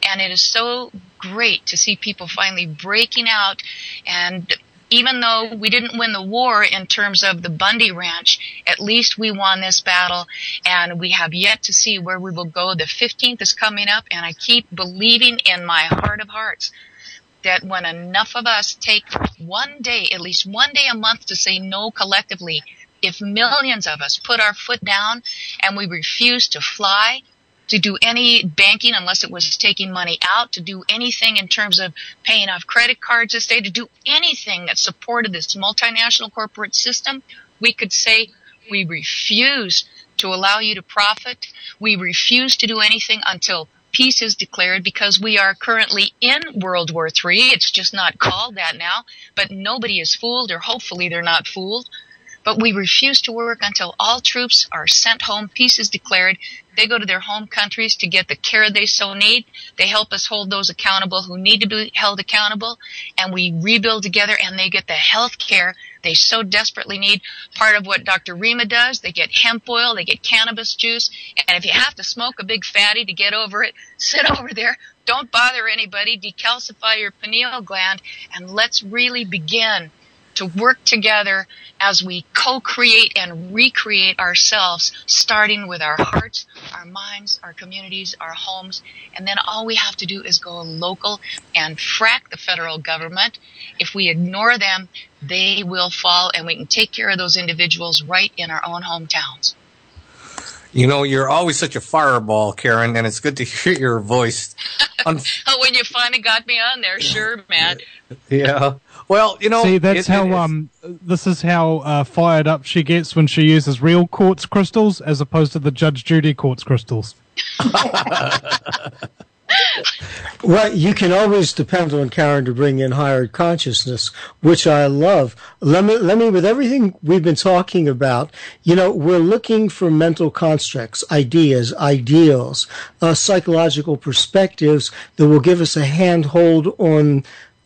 And it is so great to see people finally breaking out. And even though we didn't win the war in terms of the Bundy Ranch, at least we won this battle, and we have yet to see where we will go. The 15th is coming up, and I keep believing in my heart of hearts that when enough of us take one day, at least one day a month, to say no collectively, if millions of us put our foot down and we refuse to fly, to do any banking unless it was taking money out, to do anything in terms of paying off credit cards this day, to do anything that supported this multinational corporate system, we could say we refuse to allow you to profit. We refuse to do anything until peace is declared, because we are currently in World War III. It's just not called that now, but nobody is fooled, or hopefully they're not fooled. But we refuse to work until all troops are sent home, peace is declared. They go to their home countries to get the care they so need. They help us hold those accountable who need to be held accountable, and we rebuild together, and they get the health care they so desperately need. Part of what Dr. Rima does, they get hemp oil, they get cannabis juice, and if you have to smoke a big fatty to get over it, sit over there, don't bother anybody, decalcify your pineal gland, and let's really begin to work together as we co-create and recreate ourselves, starting with our hearts, our minds, our communities, our homes. And then all we have to do is go local and frack the federal government. If we ignore them, they will fall, and we can take care of those individuals right in our own hometowns. You know, you're always such a fireball, Karen, and it's good to hear your voice. When you finally got me on there, sure, Matt. Yeah. Well, you know, see, that's this is how fired up she gets when she uses real quartz crystals as opposed to the Judge Judy quartz crystals. Well, you can always depend on Karen to bring in higher consciousness, which I love. Let me, with everything we've been talking about, you know, we're looking for mental constructs, ideas, ideals, psychological perspectives that will give us a handhold on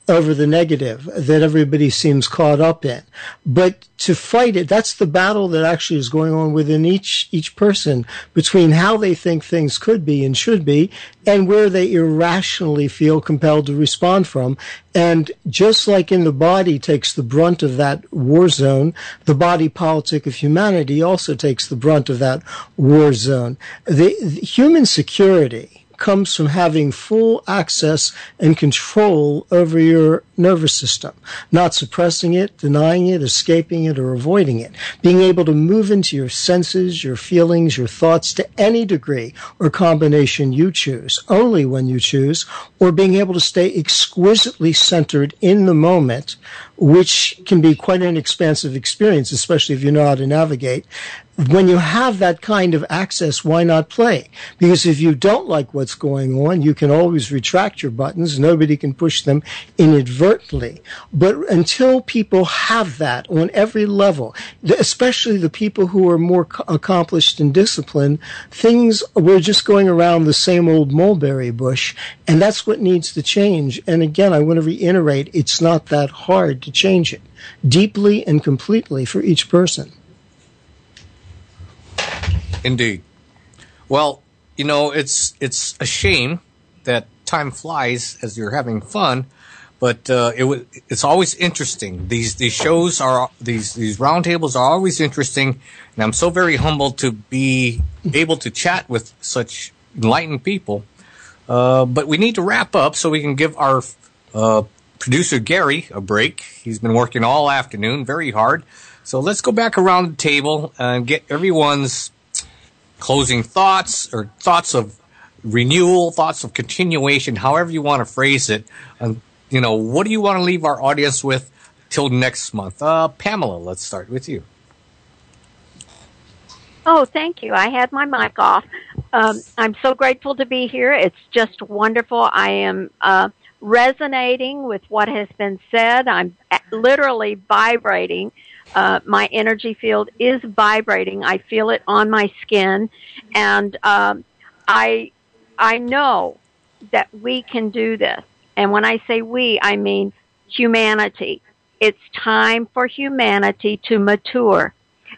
over the negative that everybody seems caught up in. But to fight it, that's the battle that actually is going on within each person, between how they think things could be and should be, and where they irrationally feel compelled to respond from. And just like in the body takes the brunt of that war zone, the body politic of humanity also takes the brunt of that war zone. The human security comes from having full access and control over your nervous system, not suppressing it, denying it, escaping it, or avoiding it. Being able to move into your senses, your feelings, your thoughts to any degree or combination you choose, only when you choose, or being able to stay exquisitely centered in the moment, which can be quite an expansive experience, especially if you know how to navigate. When you have that kind of access, why not play? Because if you don't like what's going on, you can always retract your buttons. Nobody can push them inadvertently. But until people have that on every level, especially the people who are more accomplished and disciplined, we're just going around the same old mulberry bush, and that's what needs to change. And again, I want to reiterate, it's not that hard to change it, deeply and completely for each person. Indeed. Well, you know, it's a shame that time flies as you're having fun, but it's always interesting. These shows are these roundtables are always interesting, and I'm so very humbled to be able to chat with such enlightened people. But we need to wrap up so we can give our producer Gary a break. He's been working all afternoon, very hard. So let's go back around the table and get everyone's closing thoughts or thoughts of renewal, thoughts of continuation, however you want to phrase it. What do you want to leave our audience with till next month? Pamela, let's start with you. Oh, thank you. I had my mic off. I'm so grateful to be here. It's just wonderful. I am resonating with what has been said. I'm literally vibrating. My energy field is vibrating. I feel it on my skin. And I know that we can do this. And when I say we, I mean humanity. It's time for humanity to mature.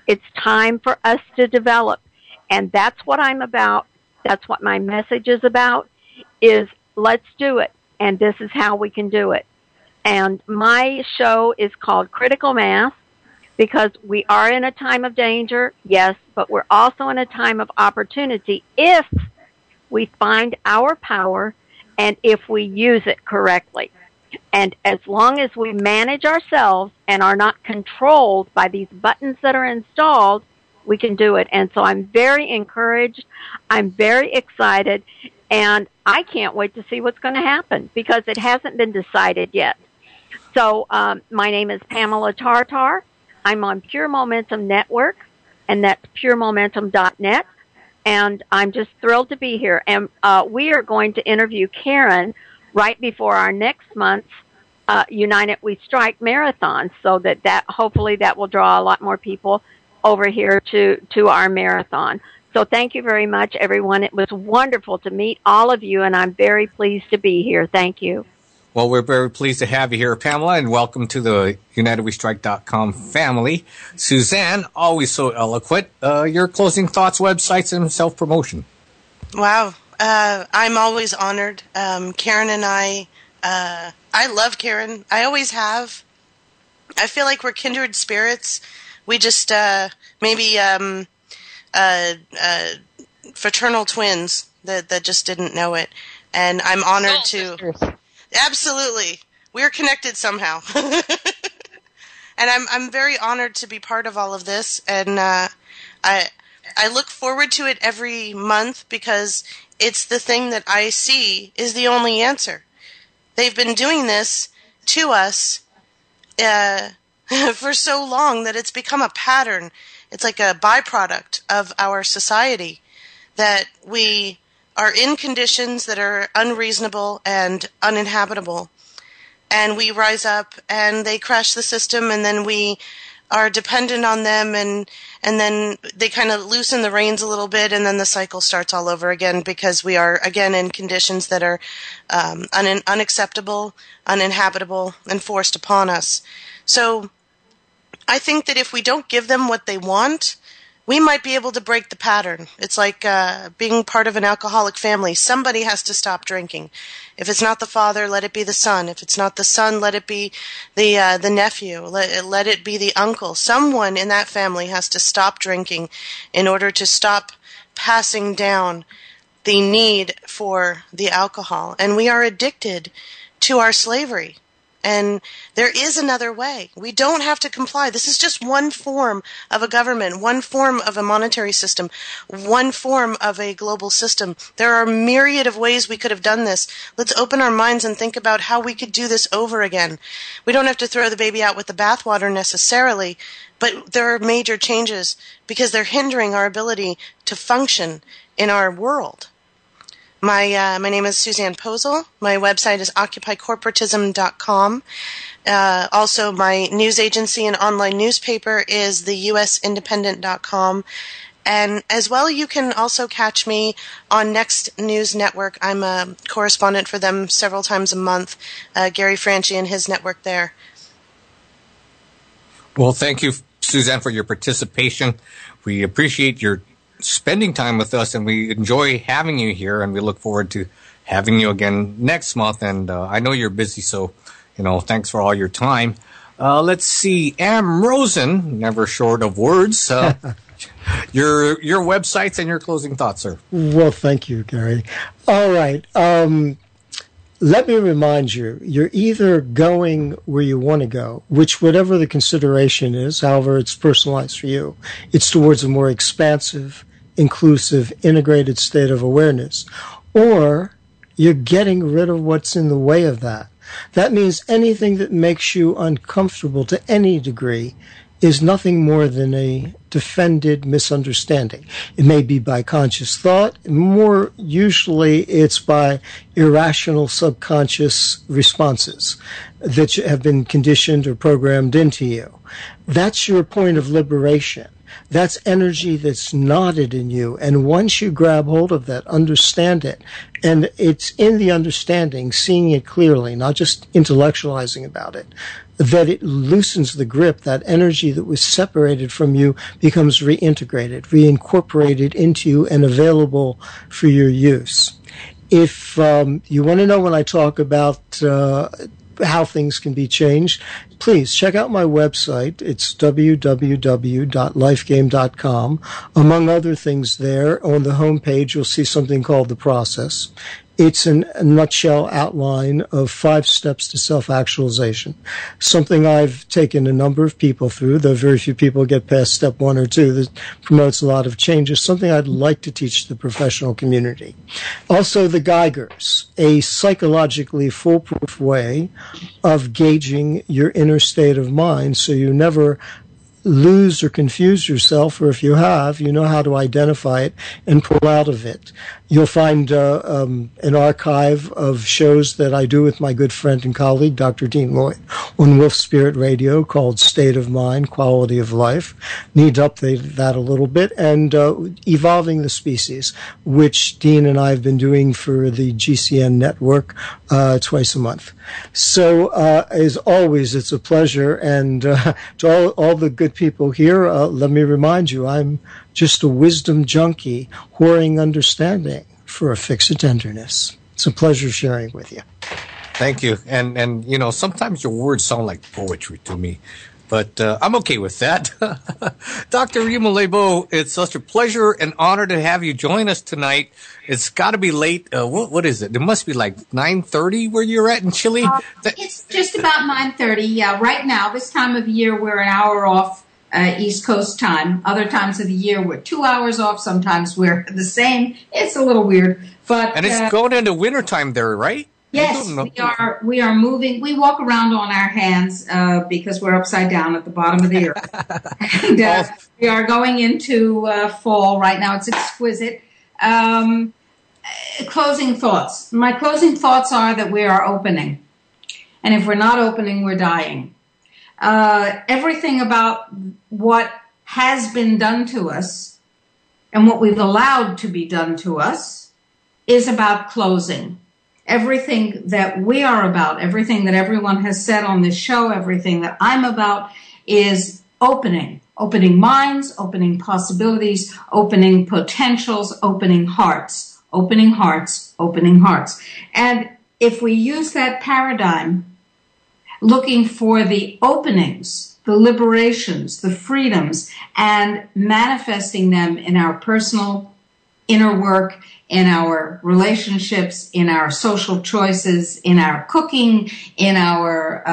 It's time for us to develop. And that's what I'm about. That's what my message is about, is let's do it. And this is how we can do it. And my show is called Critical Mass because we are in a time of danger, yes, but we're also in a time of opportunity if we find our power and if we use it correctly. And as long as we manage ourselves and are not controlled by these buttons that are installed, we can do it. And so I'm very encouraged. I'm very excited. And I can't wait to see what's going to happen because it hasn't been decided yet. So my name is Pamela Tartar. I'm on Pure Momentum Network, and that's puremomentum.net. And I'm just thrilled to be here. And we are going to interview Karen right before our next month's United We Strike Marathon, so that hopefully that will draw a lot more people over here to our marathon. So thank you very much, everyone. It was wonderful to meet all of you, and I'm very pleased to be here. Thank you. Well, we're very pleased to have you here, Pamela, and welcome to the UnitedWeStrike.com family. Suzanne, always so eloquent. Your closing thoughts, websites, and self-promotion. Wow. I'm always honored. Karen and I love Karen. I always have. I feel like we're kindred spirits. We just maybe fraternal twins that just didn't know it. And I'm honored to... Absolutely. We're connected somehow. And I'm very honored to be part of all of this. And I look forward to it every month because it's the thing that I see is the only answer. They've been doing this to us for so long that it's become a pattern. It's like a byproduct of our society that we are in conditions that are unreasonable and uninhabitable. And we rise up and they crash the system, and then we are dependent on them, and then they kind of loosen the reins a little bit, and then the cycle starts all over again because we are, again, in conditions that are unacceptable, uninhabitable, and forced upon us. So I think that if we don't give them what they want, we might be able to break the pattern. It's like being part of an alcoholic family. Somebody has to stop drinking. If it's not the father, let it be the son. If it's not the son, let it be the nephew. Let it be the uncle. Someone in that family has to stop drinking in order to stop passing down the need for the alcohol. And we are addicted to our slavery. And there is another way. We don't have to comply. This is just one form of a government, one form of a monetary system, one form of a global system. There are a myriad of ways we could have done this. Let's open our minds and think about how we could do this over again. We don't have to throw the baby out with the bathwater necessarily, but there are major changes because they're hindering our ability to function in our world. My name is Suzanne Posel. My website is occupycorporatism.com. Also, my news agency and online newspaper is the usindependent.com. And as well, you can also catch me on Next News Network. I'm a correspondent for them several times a month. Gary Franchi and his network there. Well, thank you, Suzanne, for your participation. We appreciate your spending time with us, and we enjoy having you here, and we look forward to having you again next month. And I know you're busy, so thanks for all your time. Let's see, Am Rosen, never short of words. Your websites and your closing thoughts, sir. Well, thank you, Gary. All right. let me remind you, you're either going where you want to go, which whatever the consideration is, however it's personalized for you, it's towards a more expansive, inclusive, integrated state of awareness, or you're getting rid of what's in the way of that. That means anything that makes you uncomfortable to any degree is nothing more than a defended misunderstanding. It may be by conscious thought. More usually it's by irrational subconscious responses that have been conditioned or programmed into you. That's your point of liberation. That's energy that's knotted in you. And once you grab hold of that, understand it, and it's in the understanding, seeing it clearly, not just intellectualizing about it, that it loosens the grip. That energy that was separated from you becomes reintegrated, reincorporated into you, and available for your use. If you want to know when I talk about how things can be changed, please check out my website. It's www.lifegame.com. Among other things there, on the homepage, you'll see something called The Process. It's a nutshell outline of 5 steps to self-actualization, something I've taken a number of people through, though very few people get past step 1 or 2. That promotes a lot of changes, something I'd like to teach the professional community. Also, the Geigers, a psychologically foolproof way of gauging your inner state of mind so you never lose or confuse yourself, or if you have, you know how to identify it and pull out of it. You'll find an archive of shows that I do with my good friend and colleague, Dr. Dean Lloyd, on Wolf Spirit Radio called State of Mind, Quality of Life. Need to update that a little bit. And Evolving the Species, which Dean and I have been doing for the GCN network twice a month. So, as always, it's a pleasure. And to all the good people here, let me remind you, I'm just a wisdom junkie, whoring understanding for a fix of tenderness. It's a pleasure sharing with you. Thank you. And you know, sometimes your words sound like poetry to me, but I'm okay with that. Dr. Rima Lebo, it's such a pleasure and honor to have you join us tonight. It's got to be late. What is it? It must be like 9:30 where you're at in Chile. It's just about 9:30. Yeah, right now, this time of year, we're an hour off East Coast time. Other times of the year, we're 2 hours off. Sometimes we're the same. It's a little weird, but and it's going into wintertime there, right? Yes, we are moving. We walk around on our hands because we're upside down at the bottom of the earth. And we are going into fall right now. It's exquisite. Closing thoughts. My closing thoughts are that we are opening. And if we're not opening, we're dying. Everything about what has been done to us and what we've allowed to be done to us is about closing. Everything that we are about, everything that everyone has said on this show, everything that I'm about is opening. Opening minds, opening possibilities, opening potentials, opening hearts, opening hearts, opening hearts. And if we use that paradigm, looking for the openings, the liberations, the freedoms, and manifesting them in our personal inner work, in our relationships, in our social choices, in our cooking, in our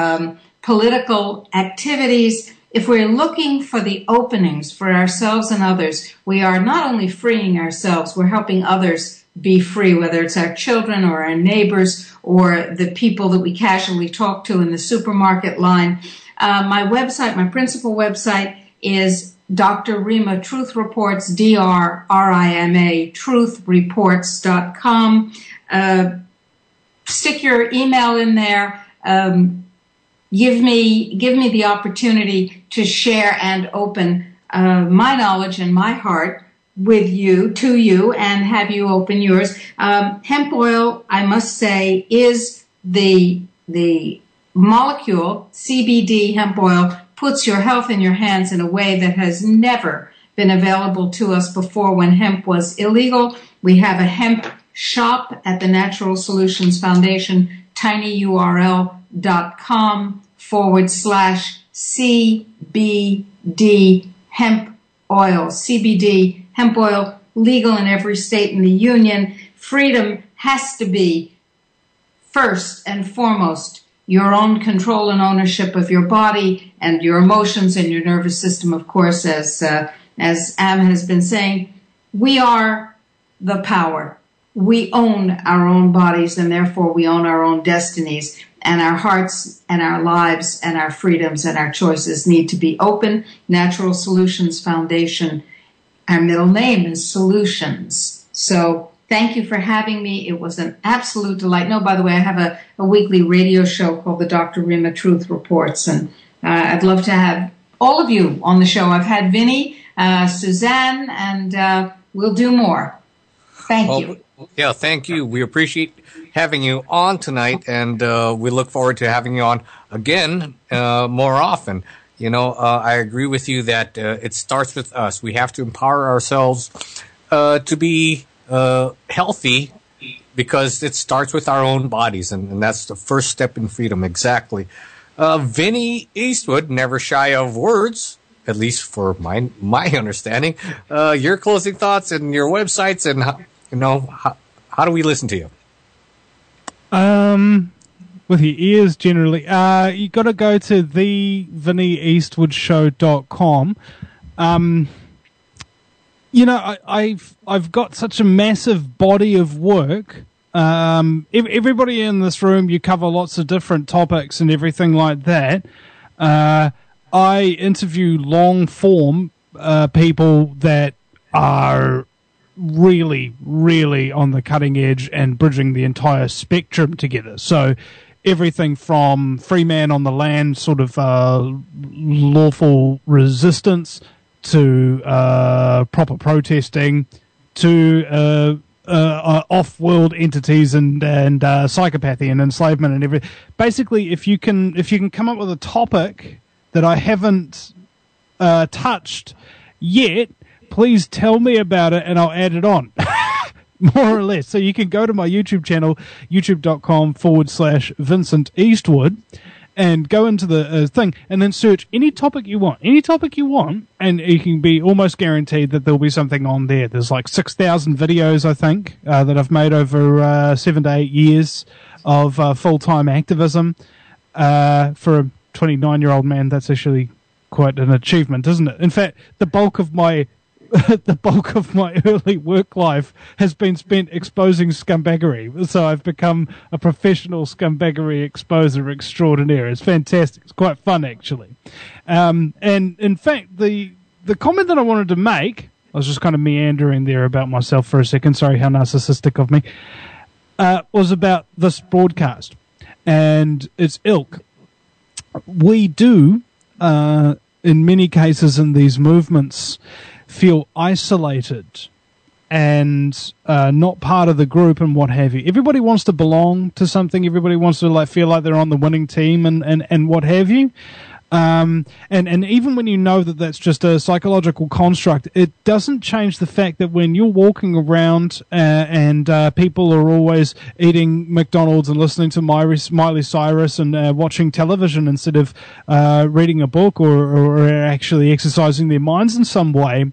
political activities. If we're looking for the openings for ourselves and others, we are not only freeing ourselves, we're helping others be free, whether it's our children or our neighbors or the people that we casually talk to in the supermarket line. My website, my principal website is Dr. Rima Truth Reports, DRRIMA, truthreports.com. Stick your email in there. Give me the opportunity to share and open my knowledge and my heart with you, to you, and have you open yours. Hemp oil, I must say, is the molecule, CBD hemp oil, puts your health in your hands in a way that has never been available to us before when hemp was illegal. We have a hemp shop at the Natural Solutions Foundation, tinyurl.com/CBD hemp oil. CBD hemp oil, legal in every state in the union. Freedom has to be first and foremost, your own control and ownership of your body and your emotions and your nervous system, of course, as Am has been saying. We are the power. We own our own bodies, and therefore we own our own destinies. And our hearts and our lives and our freedoms and our choices need to be open. Natural Solutions Foundation, our middle name is Solutions. So thank you for having me. It was an absolute delight. No, by the way, I have a weekly radio show called the Dr. Rima Truth Reports, and I'd love to have all of you on the show. I've had Vinny, Suzanne, and we'll do more. Thank you. Yeah, thank you. We appreciate having you on tonight, and we look forward to having you on again more often. You know, I agree with you that it starts with us. We have to empower ourselves to be healthy, because it starts with our own bodies, and that's the first step in freedom. Exactly. Vinny Eastwood, never shy of words, at least for my understanding. Your closing thoughts and your websites, and how do we listen to you? With your ears generally. You got to go to thevinnieeastwoodshow.com. I've got such a massive body of work. Everybody in this room, you cover lots of different topics and everything like that. I interview long form people that are really, really on the cutting edge and bridging the entire spectrum together. So everything from free man on the land, sort of lawful resistance, to proper protesting, to off-world entities and psychopathy and enslavement and everything. Basically, if you can come up with a topic that I haven't touched yet, please tell me about it and I'll add it on. More or less. So you can go to my YouTube channel, youtube.com/Vincent Eastwood, and go into the thing and then search any topic you want, and you can be almost guaranteed that there'll be something on there. There's like 6,000 videos, I think, that I've made over 7 to 8 years of full-time activism. For a 29-year-old man, that's actually quite an achievement, isn't it? In fact, the bulk of my early work life has been spent exposing scumbaggery. So I've become a professional scumbaggery exposer extraordinaire. It's fantastic. It's quite fun, actually. And in fact, the comment that I wanted to make, I was just kind of meandering there about myself for a second. Sorry, how narcissistic of me. Was about this broadcast and its ilk. We do, in many cases in these movements, feel isolated and not part of the group and what have you. Everybody wants to belong to something. Everybody wants to feel like they're on the winning team and what have you. And even when you know that that's just a psychological construct, it doesn't change the fact that when you're walking around and people are always eating McDonald's and listening to Miley Cyrus and watching television instead of reading a book or actually exercising their minds in some way,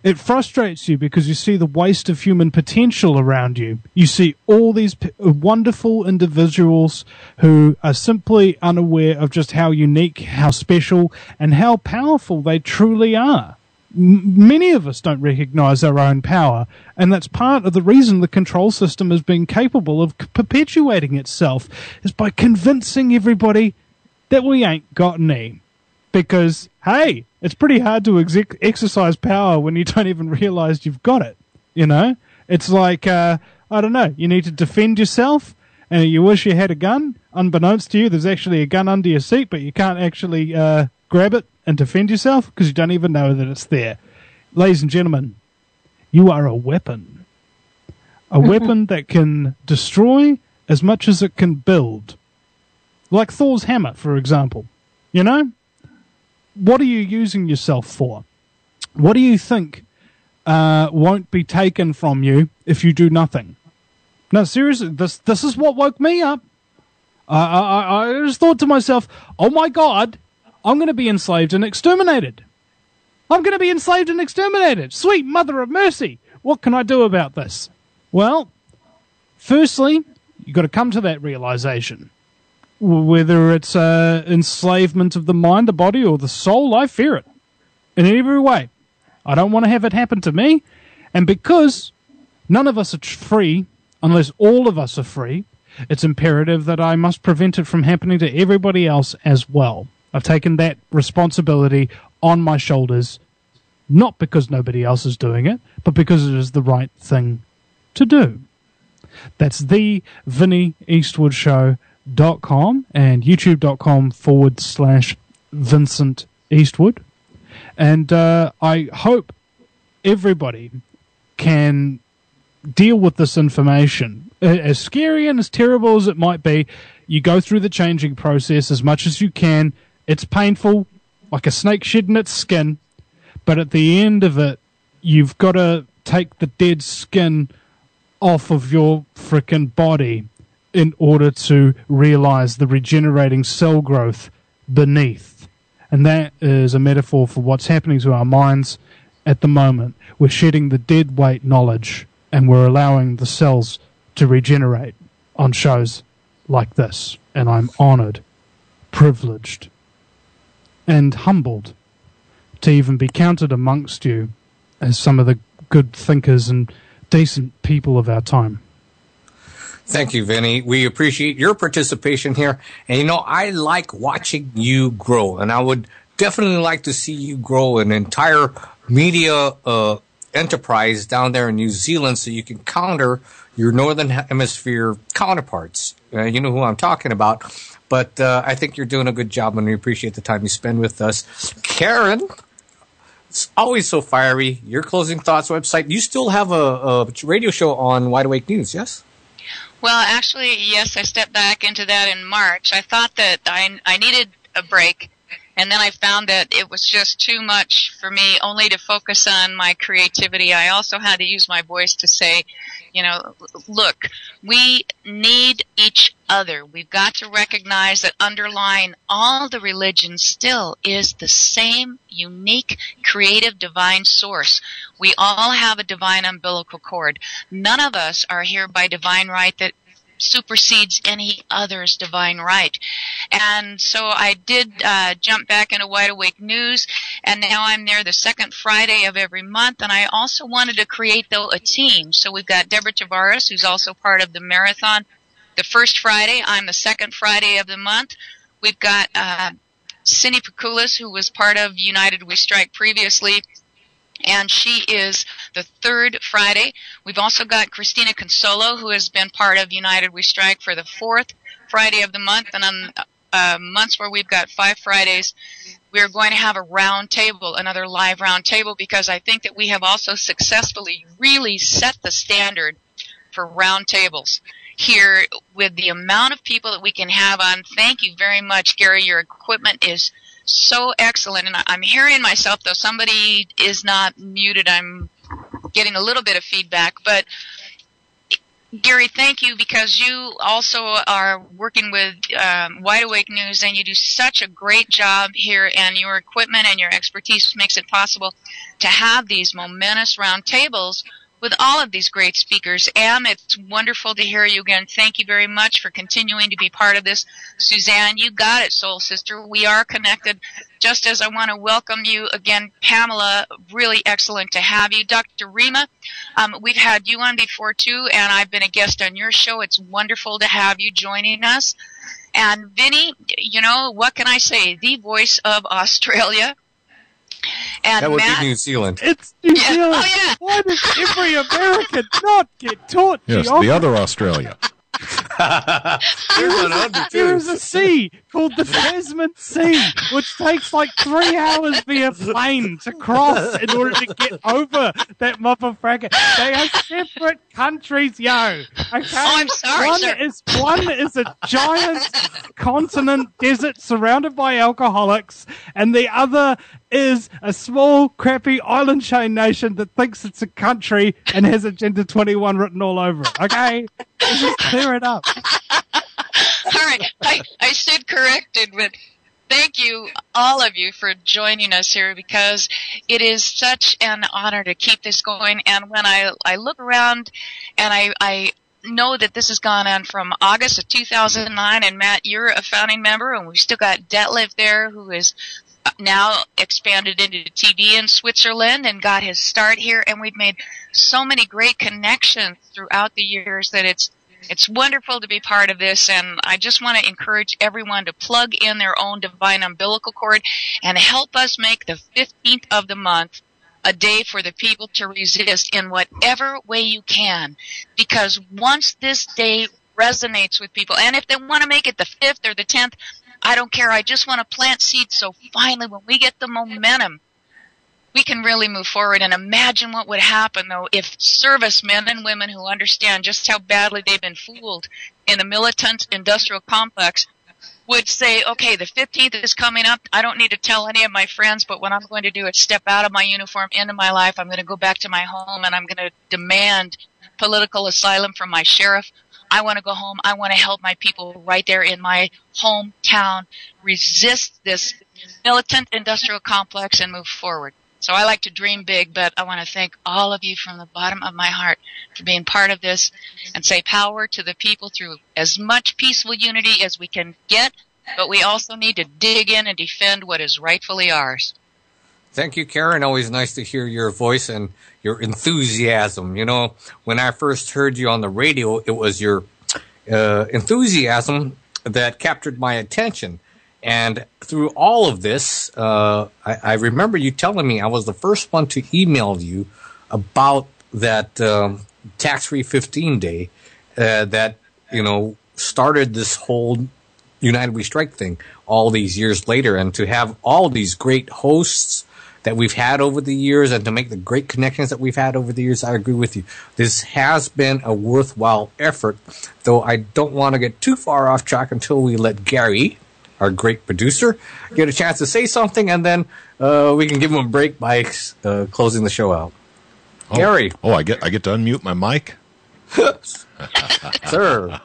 it frustrates you because you see the waste of human potential around you. You see all these wonderful individuals who are simply unaware of just how unique, how special, and how powerful they truly are. Many of us don't recognize our own power, and that's part of the reason the control system has been capable of perpetuating itself, is by convincing everybody that we ain't got any. Because, hey, it's pretty hard to exercise power when you don't even realize you've got it, you know? It's like, I don't know, you need to defend yourself, and you wish you had a gun. Unbeknownst to you, there's actually a gun under your seat, but you can't actually grab it and defend yourself because you don't even know that it's there. Ladies and gentlemen, you are a weapon. A weapon that can destroy as much as it can build. Like Thor's hammer, for example. You know? What are you using yourself for? What do you think won't be taken from you if you do nothing? No, seriously, this is what woke me up. I just thought to myself, oh my God, I'm going to be enslaved and exterminated. I'm going to be enslaved and exterminated. Sweet mother of mercy. What can I do about this? Well, firstly, You've got to come to that realization. Whether it's enslavement of the mind, the body, or the soul, I fear it in every way. I don't want to have it happen to me. And because none of us are free, unless all of us are free, it's imperative that I must prevent it from happening to everybody else as well. I've taken that responsibility on my shoulders, not because nobody else is doing it, but because it is the right thing to do. That's the VinnyEastwoodShow.com and YouTube.com/Vincent Eastwood. And I hope everybody can deal with this information. As scary and as terrible as it might be, you go through the changing process as much as you can. It's painful, like a snake shedding its skin, but at the end of it, you've got to take the dead skin off of your frickin' body in order to realize the regenerating cell growth beneath. And that is a metaphor for what's happening to our minds at the moment. We're shedding the dead weight knowledge and we're allowing the cells to regenerate on shows like this. And I'm honored, privileged, and humbled to even be counted amongst you as some of the good thinkers and decent people of our time. Thank you, Vinny. We appreciate your participation here. And, I like watching you grow. And I would definitely like to see you grow an entire media enterprise down there in New Zealand so you can counter your Northern Hemisphere counterparts. You know who I'm talking about. But I think you're doing a good job, and we appreciate the time you spend with us. Karen, it's always so fiery. Your closing thoughts website. You still have a radio show on Wide Awake News, yes? Well, actually, yes, I stepped back into that in March. I thought that I needed a break, and then I found that it was just too much for me only to focus on my creativity. I also had to use my voice to say, look, we need each other. We've got to recognize that underlying all the religions still is the same unique, creative, divine source. We all have a divine umbilical cord. None of us are here by divine right that supersedes any other's divine right. And so I did jump back into Wide Awake News, and now I'm there the second Friday of every month. And I also wanted to create, though, a team. So we've got Deborah Tavares, who's also part of the marathon, the first Friday. I'm the second Friday of the month. We've got Cindy Pakulis, who was part of United We Strike previously, and she is the third Friday. We've also got Christina Consolo, who has been part of United We Strike for the fourth Friday of the month. And on months where we've got 5 Fridays, we're going to have a round table, another live round table, because I think that we have also successfully really set the standard for round tables here with the amount of people that we can have on. Thank you very much, Gary. Your equipment is so excellent. And I'm hearing myself, though somebody is not muted. I'm getting a little bit of feedback. But, Gary, thank you, because you also are working with Wide Awake News, and you do such a great job here, and your equipment and your expertise makes it possible to have these momentous round tables with all of these great speakers. And it's wonderful to hear you again. Thank you very much for continuing to be part of this. Suzanne, you got it, soul sister. We are connected. Just as I want to welcome you again, Pamela, really excellent to have you. Dr. Rima, we've had you on before too, and I've been a guest on your show. It's wonderful to have you joining us. And Vinny, what can I say? The voice of Australia. And that would Matt, be New Zealand. It's New Zealand. Oh, yeah. Why does every American not get taught Yes, geography? the other Australia. There's a sea called the Tasman Sea, which takes like 3 hours via plane to cross in order to get over that motherfucker. They are separate countries, yo. Okay? Oh, I'm sorry, sir. One is a giant continent desert surrounded by alcoholics, and the other is a small, crappy island chain nation that thinks it's a country and has Agenda 21 written all over it. Okay? Just clear it up. All right. I stood corrected, but thank you, all of you, for joining us here, because it is such an honor to keep this going. And when I look around and I know that this has gone on from August of 2009, and Matt, you're a founding member, and we've still got Detlef there, who is now expanded into TD in Switzerland and got his start here, and we've made so many great connections throughout the years that it's wonderful to be part of this, and I just want to encourage everyone to plug in their own divine umbilical cord and help us make the 15th of the month a day for the people to resist in whatever way you can. Because once this day resonates with people, and if they want to make it the 5th or the 10th, I don't care. I just want to plant seeds so finally when we get the momentum, we can really move forward. And imagine what would happen, though, if servicemen and women who understand just how badly they've been fooled in the militant industrial complex would say, okay, the 15th is coming up. I don't need to tell any of my friends, but what I'm going to do is step out of my uniform into my life. I'm going to go back to my home, and I'm going to demand political asylum from my sheriff. I want to go home. I want to help my people right there in my hometown resist this militant industrial complex and move forward. So I like to dream big, but I want to thank all of you from the bottom of my heart for being part of this and say power to the people through as much peaceful unity as we can get, but we also need to dig in and defend what is rightfully ours. Thank you, Karen. Always nice to hear your voice and your enthusiasm. You know, when I first heard you on the radio, it was your enthusiasm that captured my attention. And through all of this, I remember you telling me I was the first one to email you about that tax-free 15 day that, you know, started this whole United We Strike thing all these years later. And to have all these great hosts that we've had over the years and to make the great connections that we've had over the years, I agree with you. This has been a worthwhile effort, though I don't want to get too far off track until we let Gary, our great producer, get a chance to say something, and then we can give him a break by closing the show out. Oh, Gary. Oh, I get to unmute my mic? Sir.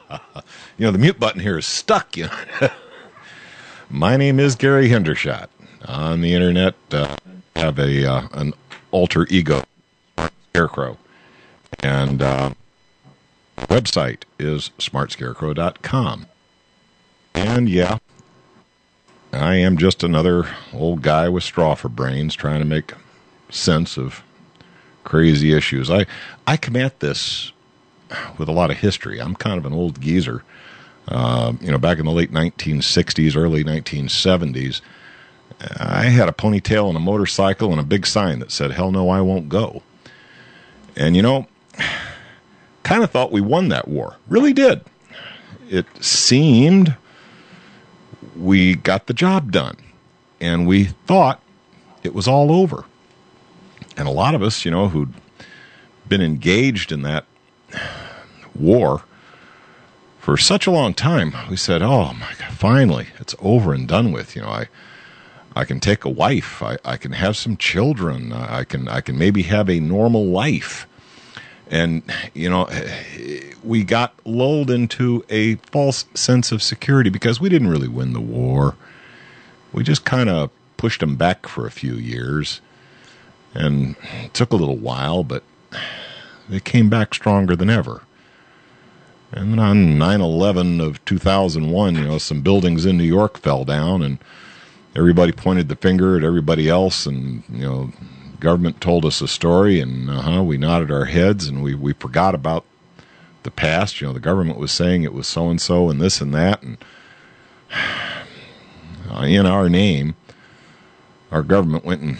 You know, the mute button here is stuck. You know? My name is Gary Hendershot. On the internet, have an alter ego, Scarecrow. And website is smartscarecrow.com. And yeah, I am just another old guy with straw for brains trying to make sense of crazy issues. I come at this with a lot of history. I'm kind of an old geezer. You know, back in the late 1960s, early 1970s, I had a ponytail and a motorcycle and a big sign that said, "Hell no, I won't go." And, you know, kind of thought we won that war. Really did. It seemed we got the job done, and we thought it was all over. And a lot of us, you know, who'd been engaged in that war for such a long time, we said, oh my God, finally, it's over and done with. You know, I can take a wife, I can have some children, I can maybe have a normal life. And, you know, we got lulled into a false sense of security because we didn't really win the war. We just kind of pushed them back for a few years. And it took a little while, but they came back stronger than ever. And then on 9/11 of 2001, you know, some buildings in New York fell down, and everybody pointed the finger at everybody else, and, you know, government told us a story, and we nodded our heads, and we forgot about the past. You know, the government was saying it was so-and-so and this and that, and in our name, our government went and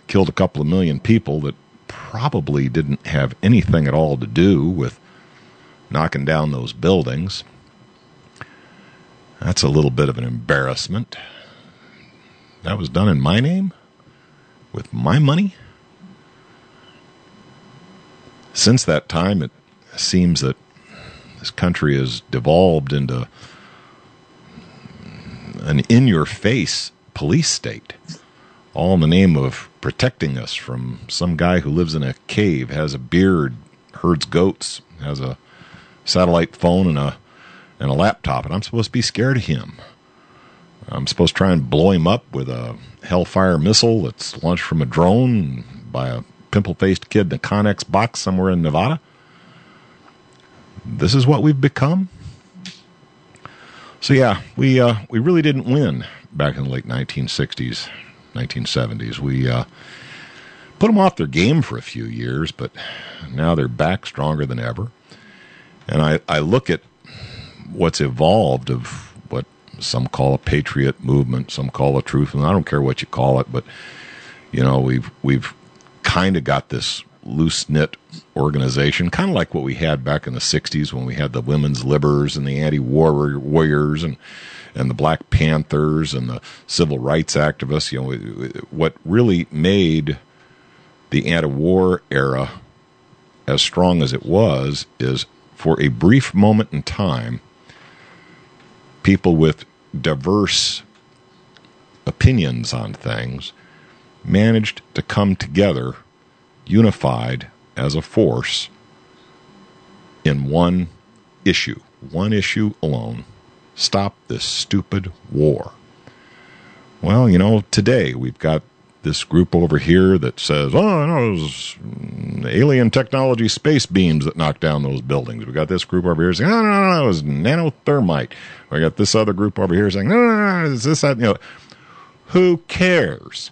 killed a couple of million people that probably didn't have anything at all to do with knocking down those buildings. That's a little bit of an embarrassment. That was done in my name? With my money? Since that time, it seems that this country has devolved into an in-your-face police state, all in the name of protecting us from some guy who lives in a cave, has a beard, herds goats, has a satellite phone and a laptop, and I'm supposed to be scared of him. I'm supposed to try and blow him up with a Hellfire missile that's launched from a drone by a pimple-faced kid in a Connex box somewhere in Nevada. this is what we've become. So yeah, we really didn't win back in the late 1960s, 1970s. We put them off their game for a few years, but now they're back stronger than ever. And I look at what's evolved of what some call a patriot movement, some call a truth, and I don't care what you call it, but you know, we've kind of got this loose-knit organization, kind of like what we had back in the 60s when we had the women's libbers and the anti-war warriors and the Black Panthers and the civil rights activists. You know, what really made the anti-war era as strong as it was is, for a brief moment in time, people with diverse opinions on things managed to come together, unified as a force, in one issue alone: stop this stupid war. Well, you know, today we've got this group over here that says, oh, no, it was alien technology space beams that knocked down those buildings. We got this group over here saying, no, it was nanothermite. We got this other group over here saying, no, it's this, that, you know. Who cares?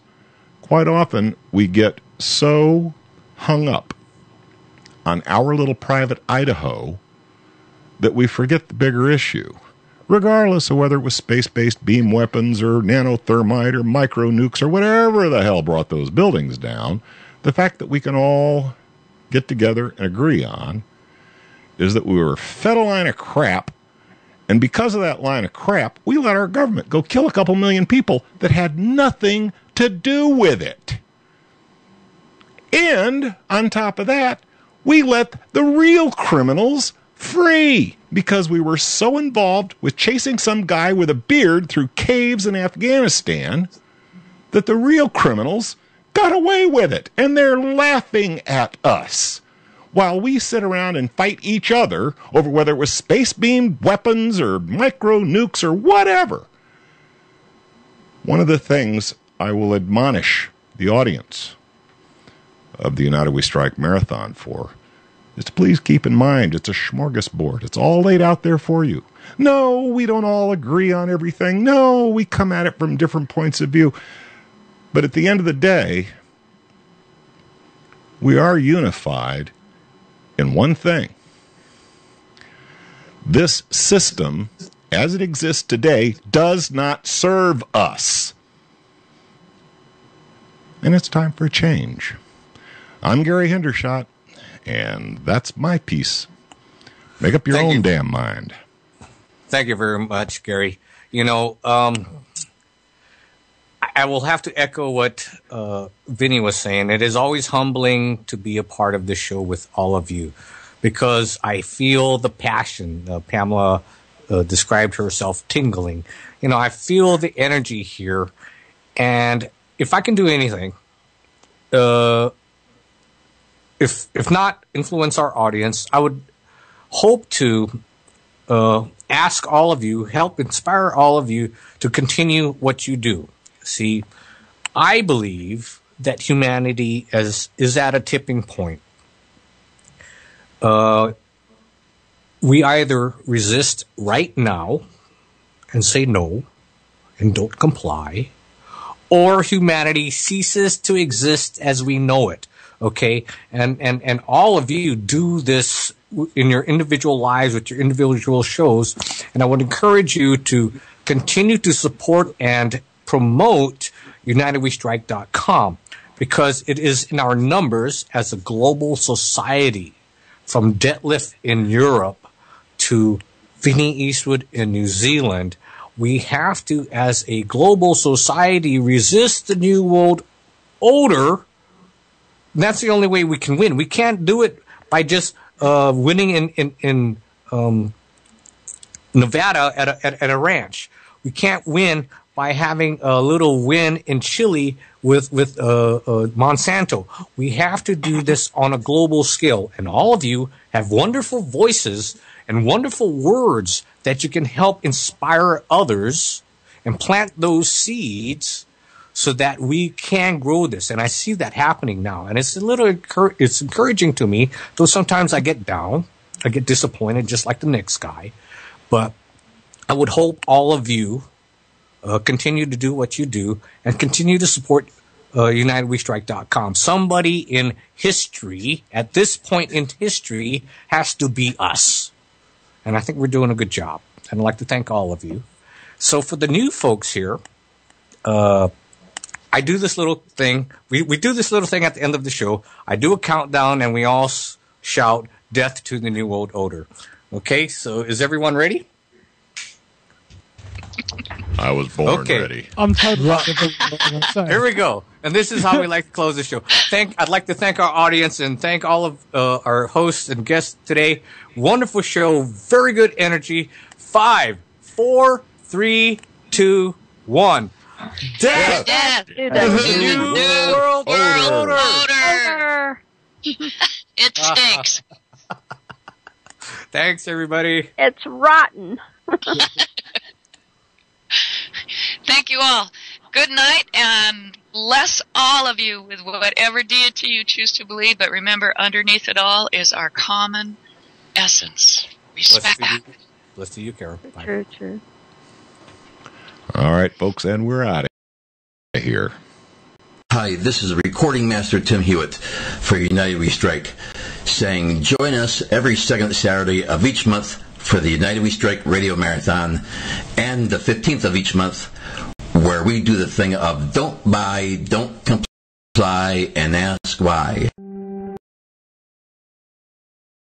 Quite often we get so hung up on our little private Idaho that we forget the bigger issue. Regardless of whether it was space-based beam weapons or nanothermite or micro nukes or whatever the hell brought those buildings down, the fact that we can all get together and agree on is that we were fed a line of crap, and because of that line of crap, we let our government go kill a couple million people that had nothing to do with it. And on top of that, we let the real criminals free because we were so involved with chasing some guy with a beard through caves in Afghanistan that the real criminals got away with it, and they're laughing at us while we sit around and fight each other over whether it was space-beamed weapons or micro nukes or whatever. One of the things I will admonish the audience of the United We Strike Marathon for is to please keep in mind it's a smorgasbord. It's all laid out there for you. No, we don't all agree on everything. No, we come at it from different points of view. But at the end of the day, we are unified in one thing. This system, as it exists today, does not serve us. And it's time for a change. I'm Gary Hendershot, and that's my piece. Make up your own damn mind. Thank you very much, Gary. You know, I will have to echo what Vinny was saying. It is always humbling to be a part of this show with all of you because I feel the passion. Pamela described herself tingling. You know, I feel the energy here. And if I can do anything, if not influence our audience, I would hope to ask all of you, help inspire all of you to continue what you do. See, I believe that humanity is at a tipping point. We either resist right now and say no and don't comply, or humanity ceases to exist as we know it. Okay, and all of you do this in your individual lives with your individual shows, and I would encourage you to continue to support and promote UnitedWeStrike.com because it is in our numbers as a global society, from Detlef in Europe to Vinnie Eastwood in New Zealand. We have to, as a global society, resist the New World Order. That's the only way we can win. We can't do it by just winning in Nevada at a ranch. We can't win by having a little win in Chile with Monsanto. We have to do this on a global scale. And all of you have wonderful voices and wonderful words that you can help inspire others and plant those seeds so that we can grow this. And I see that happening now. And it's it's encouraging to me, though sometimes I get down. I get disappointed just like the next guy. But I would hope all of you continue to do what you do and continue to support UnitedWeStrike.com. Somebody in history, at this point in history, has to be us. And I think we're doing a good job. And I'd like to thank all of you. So for the new folks here, I do this little thing. We do this little thing at the end of the show. I do a countdown, and we all shout, "Death to the New World Order." Okay, so is everyone ready? I was born ready. I'm totally Here we go. And this is how we like to close the show. I'd like to thank our audience and thank all of our hosts and guests today. Wonderful show. Very good energy. 5, 4, 3, 2, 1. Death to the New World Order. It stinks. Thanks, everybody. It's rotten. Thank you all. Good night, and bless all of you with whatever deity you choose to believe. But remember, underneath it all is our common essence. Respect. Bless to you, Carol. Bye. True, true. All right, folks, and we're out of here. Hi, this is recording master Tim Hewitt for United We Strike, saying join us every second Saturday of each month for the United We Strike Radio Marathon, and the 15th of each month, where we do the thing of don't buy, don't comply, and ask why.